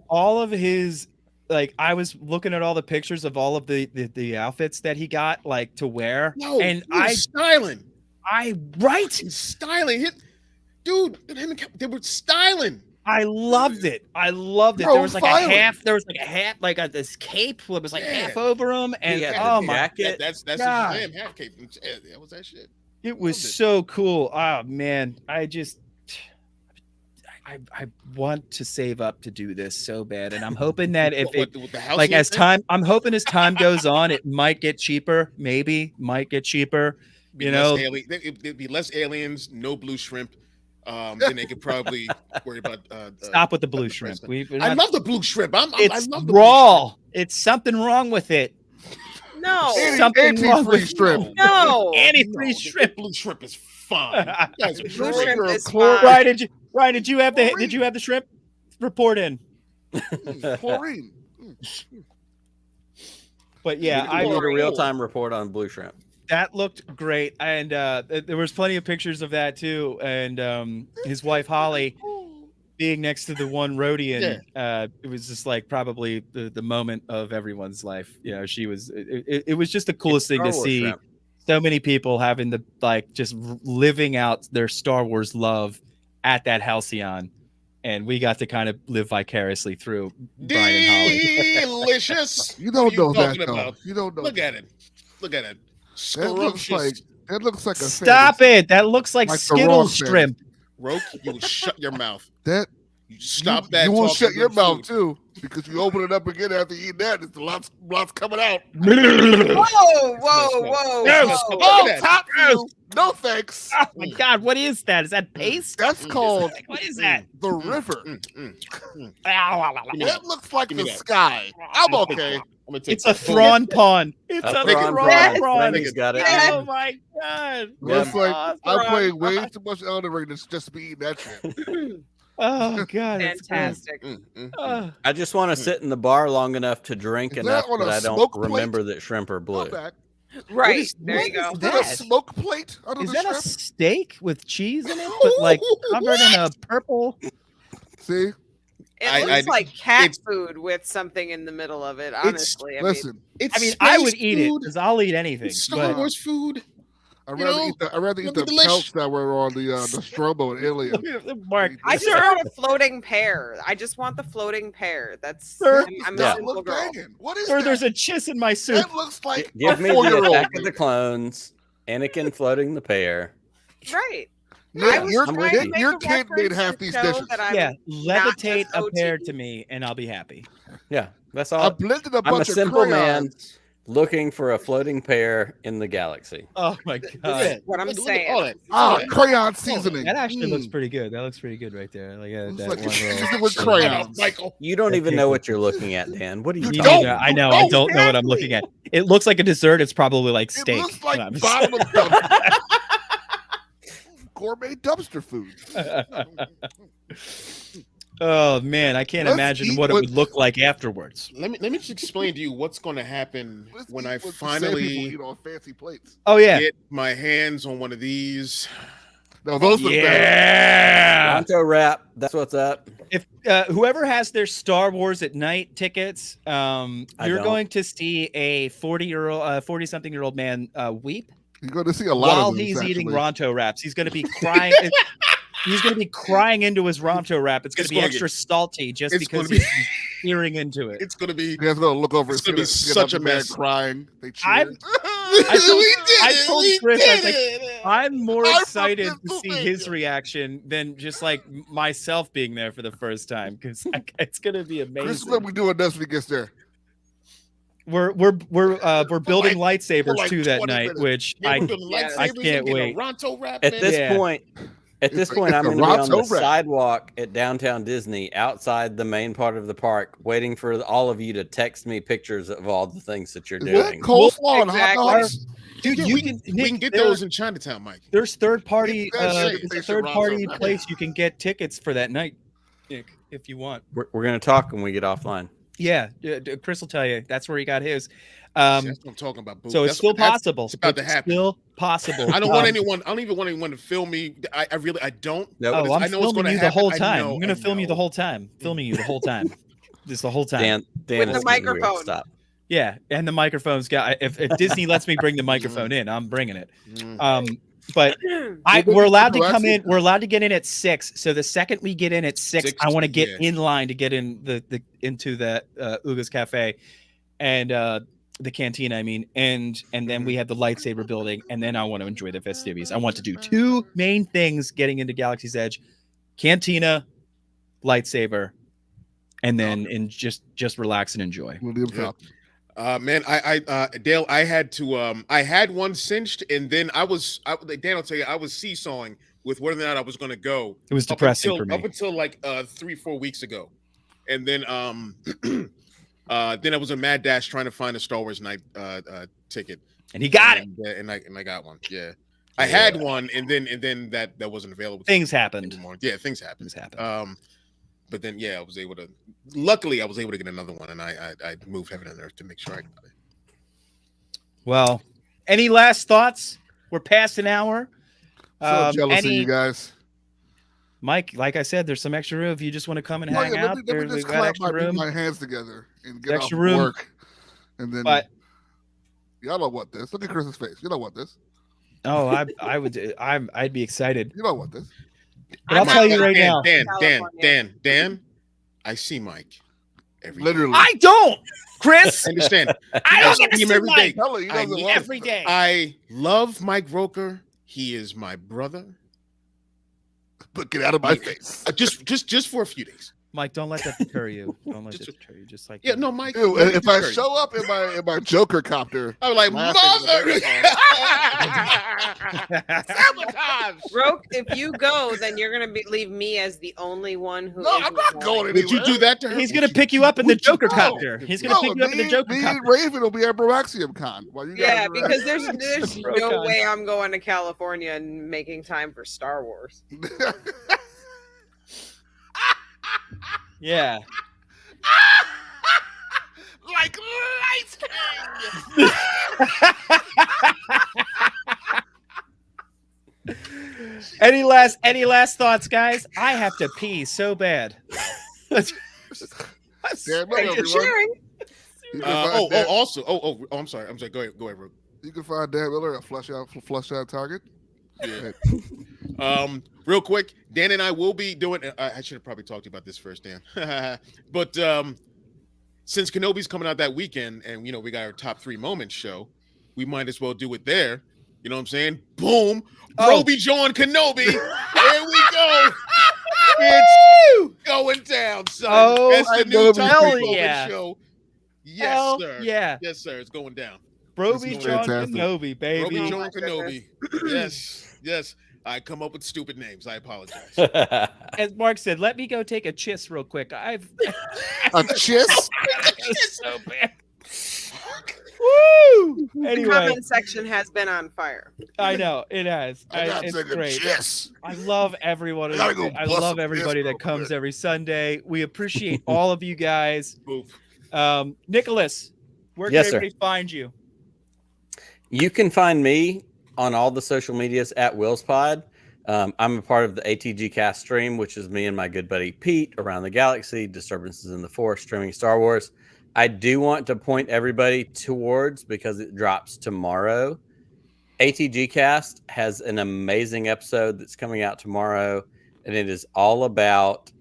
all of his like I was looking at all the pictures of all of the outfits that he got like to wear. No, and he was styling. right. He's styling. Dude, they were styling. I loved it. I loved it. Bro, There was like finally. a half. There was like a half, like this cape that was like Yeah. half over him, and had oh the my, jacket. That's his God. damn half cape. Yeah, that was that shit. it was Loved it. so cool. Oh man, I want to save up to do this so bad, and I'm hoping that if it With the house like as thing? time, I'm hoping as time goes on, it might get cheaper. Maybe might get cheaper. Be You less know, it'd be less aliens, no blue shrimp. Then they could probably worry about. stop with the blue shrimp. We're I not- love the blue shrimp. I it's love the blue raw. It's something wrong with it. No. Something wrong Anti-free with shrimp. No. Anti-free shrimp. shrimp. Blue shrimp is fine. You guys are Blue crazy. shrimp is Chlorine. fine. Ryan, did you have the shrimp? Report in. Chlorine. But yeah, I I need a real-time report on blue shrimp. that looked great, and there was plenty of pictures of that too. And his wife Holly being next to the one Rhodian, it was just like probably the moment of everyone's life. You know, she was. It was just the coolest thing to Star Wars see. shrimp. So many people having the like just living out their Star Wars love at that Halcyon, and we got to kind of live vicariously through Brian and Holly. Delicious. You don't What are know that talking though. about? You don't know. Look at it. Look at it. That looks like Scrumptious. a Stop it! That looks like, Like the raw Skittles sandwich. shrimp. Roke, you will shut your mouth. That You stop that. You won't talking shut your good mouth food. too, because you open it up again after you eat that. It's lots coming out. Whoa, whoa. Yes. Look Oh, at that. top view. No thanks. Oh my God! What is that? Is that paste? That's called What is that? the river. Mm. That looks like Give me the that. sky. I'm okay. I'm gonna take It's a that. Thrawn pawn. It's a Take it. Thrawn Yes. prawn. Brendan's got it. Yes. Oh my God! Looks like I'm Thrawn playing way prawn. too much Elden Ring to just be eating that shit. Oh God! it's Fantastic. good. I just want to sit in the bar long enough to drink Is enough that on that a I don't smoke plate? remember that shrimp are blue. Go back. Right. There you go. Is that a smoke plate under Is the that a shrimp? steak with cheese in it, but like covered in a purple? See, It looks like cat food with something in the middle of it. Honestly, listen. It's I mean, I would space eat it food. because I'll eat anything. It's Star But Wars food. I'd You rather know, eat the look at the pelts that were on the Nostromo and Alien. Mark, I just want a floating pear. I just want the floating pear. That's Sir, I'm a Yeah. simple Look, girl. banging. What is or that? there's a chiss in my soup. That looks like Give a me the 4-year-old. Attack of the Clones, Anakin floating the pear. Right. Nick, I was your, I'm trying with to you. make your a kid made reference half to these show dishes. that I'm Yeah, not levitate just a pear OT. to me, and I'll be happy. Yeah, that's I all. blended a I'm a bunch simple of man crayons. looking for a floating pear in the galaxy. Oh my Look God! at What I'm look at saying. all that. Ah, Yeah. crayon seasoning. That actually looks Mm. pretty good. That looks pretty good right there. Like Looks that like one it's little. seasoned with Shut up, crayons. Michael. You don't even know what you're looking at, Dan. What are you Me talking don't. neither. about? I know. I don't know what I'm looking at. It looks like a dessert. It's probably like It steak. looks like I'm just- bottom of dumpster. Gourmet dumpster food. Oh man, I can't Let's imagine eat what it what- would look like afterwards. Let me just explain to you what's going to happen Let's when eat I what the same people finally eat on fancy plates. Oh yeah, get my hands on one of these. No, those are better. yeah. Pronto wrap. That's what's up. If whoever has their Star Wars at night tickets, you're don't. going to see a 40-something-year-old man weep You're going to see a lot while of those, he's eating actually. Ronto wraps. He's going to be crying. He's going to be crying into his Ronto wrap. It's going It's to be gonna extra salty just it's because gonna be- he's peering into it. It's going to be. You guys going to look over It's and gonna see be that such a man mess. crying. They cheer. I'm- I told Chris, I was like, I'm more I excited fucking to see believe his you. reaction than just like myself being there for the first time because it's gonna be Chris, amazing. what we doing next when he gets there? We're building lightsabers like too that 20 night, minutes. which Yeah, I we're building lightsabers. I can't we're wait. getting a Ronto wrap. At this Yeah. point, It's I'm a going to be on the Ronto wrap. sidewalk at downtown Disney, outside the main part of the park, waiting for all of you to text me pictures of all the things that you're What? doing. Coleslaw and hot Exactly. dogs? dude, Yeah, you we can can get those in Chinatown, Mike. There's third party Get that shit, there's a station third party Ronto. place you can get tickets for that night, Nick, if you want. We're going to talk when we get offline. Yeah, Chris will tell you that's where he got his. That's what I'm talking about. Boo. So it's That's still what- that's- possible. It's about to It's happen. still possible. I don't want anyone. I don't even want anyone to film me. I don't. Nope. Oh, I'm I know it's filming gonna you the happen. whole I time. know, I'm gonna I film you the know. whole time. Filming you the whole time. Just the whole time. Dan With is the getting weird. microphone. Stop. Yeah, and the microphone's got. If Disney lets me bring the microphone in, I'm bringing it. Mm. But Well, we're allowed to well, come in. actually- We're allowed to get in at 6. So the second we get in at 6, I want to get yeah. in line to get in into the Uga's Cafe, and the cantina. I mean, and then we have the lightsaber building, and then I want to enjoy the festivities. I want to do 2 main things getting into Galaxy's Edge: cantina, lightsaber, and then and just relax and enjoy. We'll do Yeah. Man, Dale, I had one cinched, and then Dan will tell you, I was seesawing with whether or not I was going to go. It was depressing for me. Up until like 3-4 weeks ago, and then then I was a mad dash trying to find a Star Wars night ticket, And he got it. and I got one. Yeah, I had one, and then that wasn't available. Things happened. anymore. Yeah, things happened. Things happened. But then I was able to. Luckily, I was able to get another one, and I moved heaven and earth to make sure I got it. Well, any last thoughts? We're past an hour. So jealous of any- you guys. Mike, like I said, there's some extra room if you just want to come and Well, hang yeah, out. let me We've just got clap extra my, room. my hands together and get Extra off room. work. And then But y'all don't want this. Look at Chris's face. You don't want this. oh, I'd be excited. You don't want this. But I'll I'm tell not you right now. Dan. I see Mike every day. Literally. I don't, Chris. I understand. I don't get to see him see every day. Mike Tell her you I doesn't need want every it. day. I love Mike Roker. He is my brother. But get out of my face. Just for a few days. Mike, don't let that deter you. Don't let that deter you. Just like Yeah, no, Mike. Ew, let me if I tell you. show up in my Joker copter, I was like, laughing in the mother. Sabotage. Roke, if you go, then you're gonna leave me as the only one who. no, I'm isn't not going Would you anywhere. do that to her? he's Would gonna pick you up in the would you Joker go? copter. He's gonna No, pick you up in the me- Joker me copter. and Raven will be at BROAXIUM Con. While you guys Yeah, are because there's no Rokon. way I'm going to California and making time for Star Wars. Yeah. Like lightning. Any last thoughts, guys? I have to pee so bad. Damn, Thanks look, for everyone. sharing. You can find Dan- I'm sorry. Go ahead, Rook. You can find Dan Miller at Flush Out Target. Yeah. Real quick, Dan and I will be doing. I should have probably talked to you about this first, Dan. But since Kenobi's coming out that weekend, and we got our top 3 moments show, we might as well do it there. You know what I'm saying? Boom, Oh. Broby John Kenobi. There we go. It's going down, son. Oh, That's the new top hell 3 moment yeah. show. Yes, Hell sir. yeah. Yes, sir. It's going down. Broby This is John fantastic. Kenobi, baby. Broby Oh my John Kenobi. Yes. I come up with stupid names. I apologize. As Mark said, let me go take a chiss real quick. I've A chiss? it's so bad. Woo! The Anyway, comment section has been on fire. I know it has. I gotta It's take a great. chiss. I love everyone. I gotta go I bust love a everybody piss that real comes quick. every Sunday. We appreciate all of you guys. Oof. Nicholas, where can Yes, sir. everybody find you? You can find me on all the social medias at WillsPod. I'm a part of the ATG Cast stream, which is me and my good buddy Pete around the galaxy, Disturbances in the Force, streaming Star Wars. I do want to point everybody towards, because it drops tomorrow, ATG Cast has an amazing episode that's coming out tomorrow, and it is all about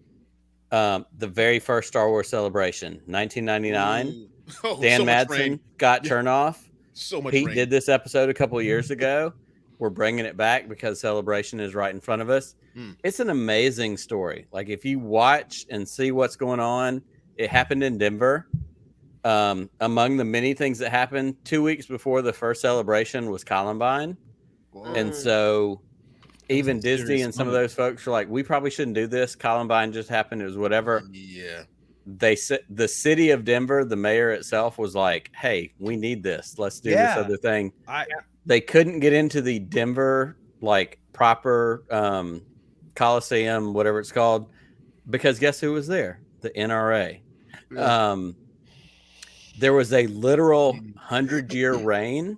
the very first Star Wars celebration, 1999. Ooh. Oh, Dan so much Madsen rain. got Chernoff. So much Pete rain. did this episode a couple of years ago. We're bringing it back because Celebration is right in front of us. It's an amazing story. Like, if you watch and see what's going on, it happened in Denver. Among the many things that happened, 2 weeks before the first Celebration was Columbine. Whoa. And so even That's a Disney serious and some of moment. those folks were like, we probably shouldn't do this. Columbine just happened. It was whatever. Yeah. They said the city of Denver, the mayor itself was like, hey, we need this. Let's do this other thing. They couldn't get into the Denver, like, proper Coliseum, whatever it's called, because guess who was there? The NRA. Yeah. There was a literal 100-year reign.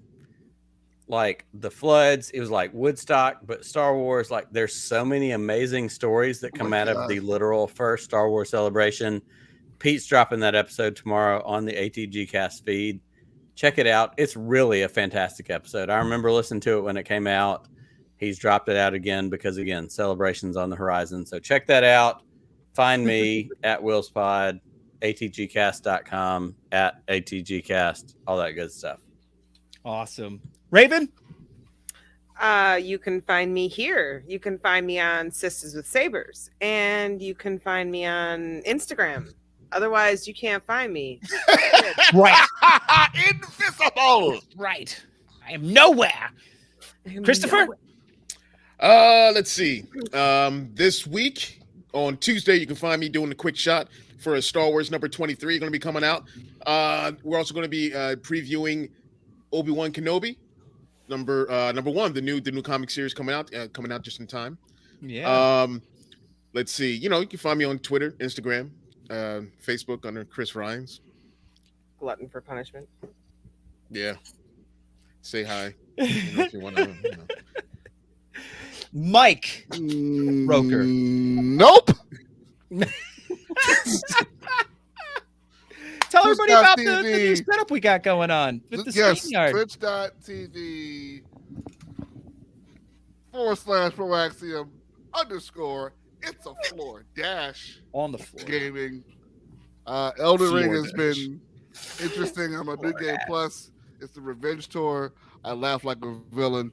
Like, the floods, it was like Woodstock, but Star Wars, like, there's so many amazing stories that come out of the literal first Star Wars Celebration. Pete's dropping that episode tomorrow on the ATG Cast feed. Check it out. It's really a fantastic episode. I remember listening to it when it came out. He's dropped it out again because, again, Celebration's on the horizon. So check that out. Find me at WillsPod, atgcast.com, at atgcast, all that good stuff. Awesome. Raven? You can find me here. You can find me on Sisters with Sabers. And you can find me on Instagram. Otherwise, you can't find me. Right. Invisible. Right. I am nowhere. Christopher? Let's see. This week on Tuesday, you can find me doing a quick shot for a Star Wars number 23 going to be coming out. We're also going to be previewing Obi-Wan Kenobi number 1, the new comic series coming out just in time. Yeah. Let's see. You know, you can find me on Twitter, Instagram, Facebook under Chris Rhines. Glutton for punishment. Yeah. Say hi. You know, if you want to, you know. Mike Roker. Nope. Tell everybody about the Twitch.tv. new setup we got going on with the Yes, StreamYard. Twitch.tv /BROAXIUM _ it's a floor dash On the floor. gaming. Elden Ring Floor has dash. been interesting. I'm a New Game Plus. It's the revenge tour. I laugh like a villain.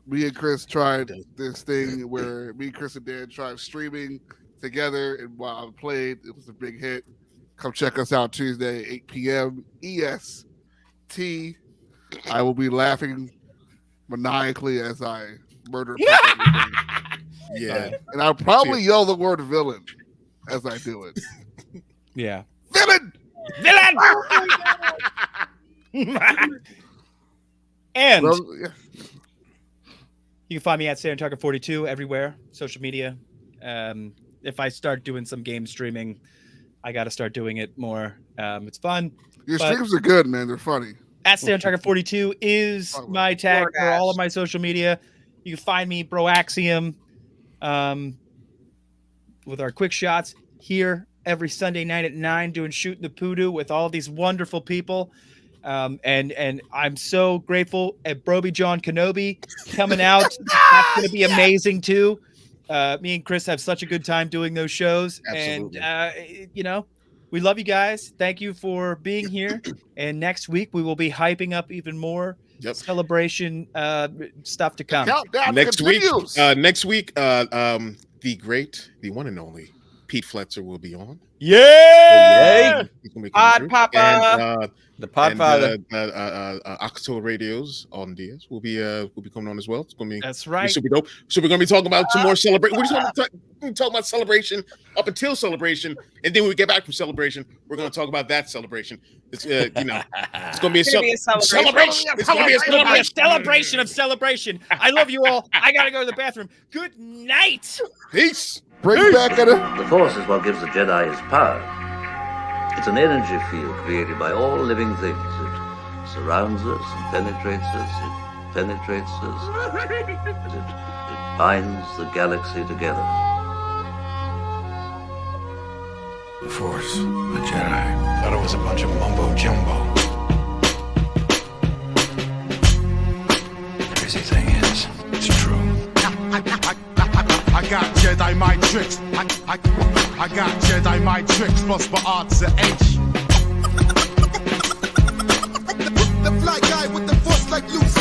Me and Chris tried this thing where me, Chris, and Dan tried streaming together, and while I played, it was a big hit. Come check us out Tuesday, 8 p.m. EST. I will be laughing maniacally as I murder people. Yeah. And I'll probably yell the word villain as I do it. Yeah. Villain! Villain! And Well, yeah. you can find me at SarenTarget42 everywhere, social media. If I start doing some game streaming, I got to start doing it more. It's fun. Your But- streams are good, man. They're funny. At SarenTarget42 is my tag for all of my social media. You can find me, BROAXIUM, with our quick shots here every Sunday night at 9, doing Shooting the Poodoo with all these wonderful people. And I'm so grateful at Broby John Kenobi coming out. That's going to be amazing too. Me and Chris have such a good time doing those shows. Absolutely. And, you know, we love you guys. Thank you for being here. And next week we will be hyping up even more celebration stuff to come. Countdown Next week, continues. the great, the one and only Pete Fletcher will be on. Yeah! He's gonna be coming Pod through. Papa. And, The Podfather. Octo Radios on Diaz will be coming on as well. It's gonna be That's right. super dope. So we're gonna be talking about some more celebration. We're just gonna talk about celebration up until celebration, and then when we get back from celebration, we're gonna talk about that celebration. It's it's gonna be a, It's gonna be a celebration. It's gonna be a It's gonna be a celebration. celebration of celebration. I love you all. I gotta go to the bathroom. Good night. Peace. Bring back at it. The Force is what gives the Jedi his power. It's an energy field created by all living things. It surrounds us and penetrates us. It penetrates us. It binds the galaxy together. The Force, the Jedi. Thought it was a bunch of mumbo jumbo. Crazy thing is, it's true. I got Jedi mind tricks. I got Jedi mind tricks. Plus for odds of H. fly guy with the force like Luke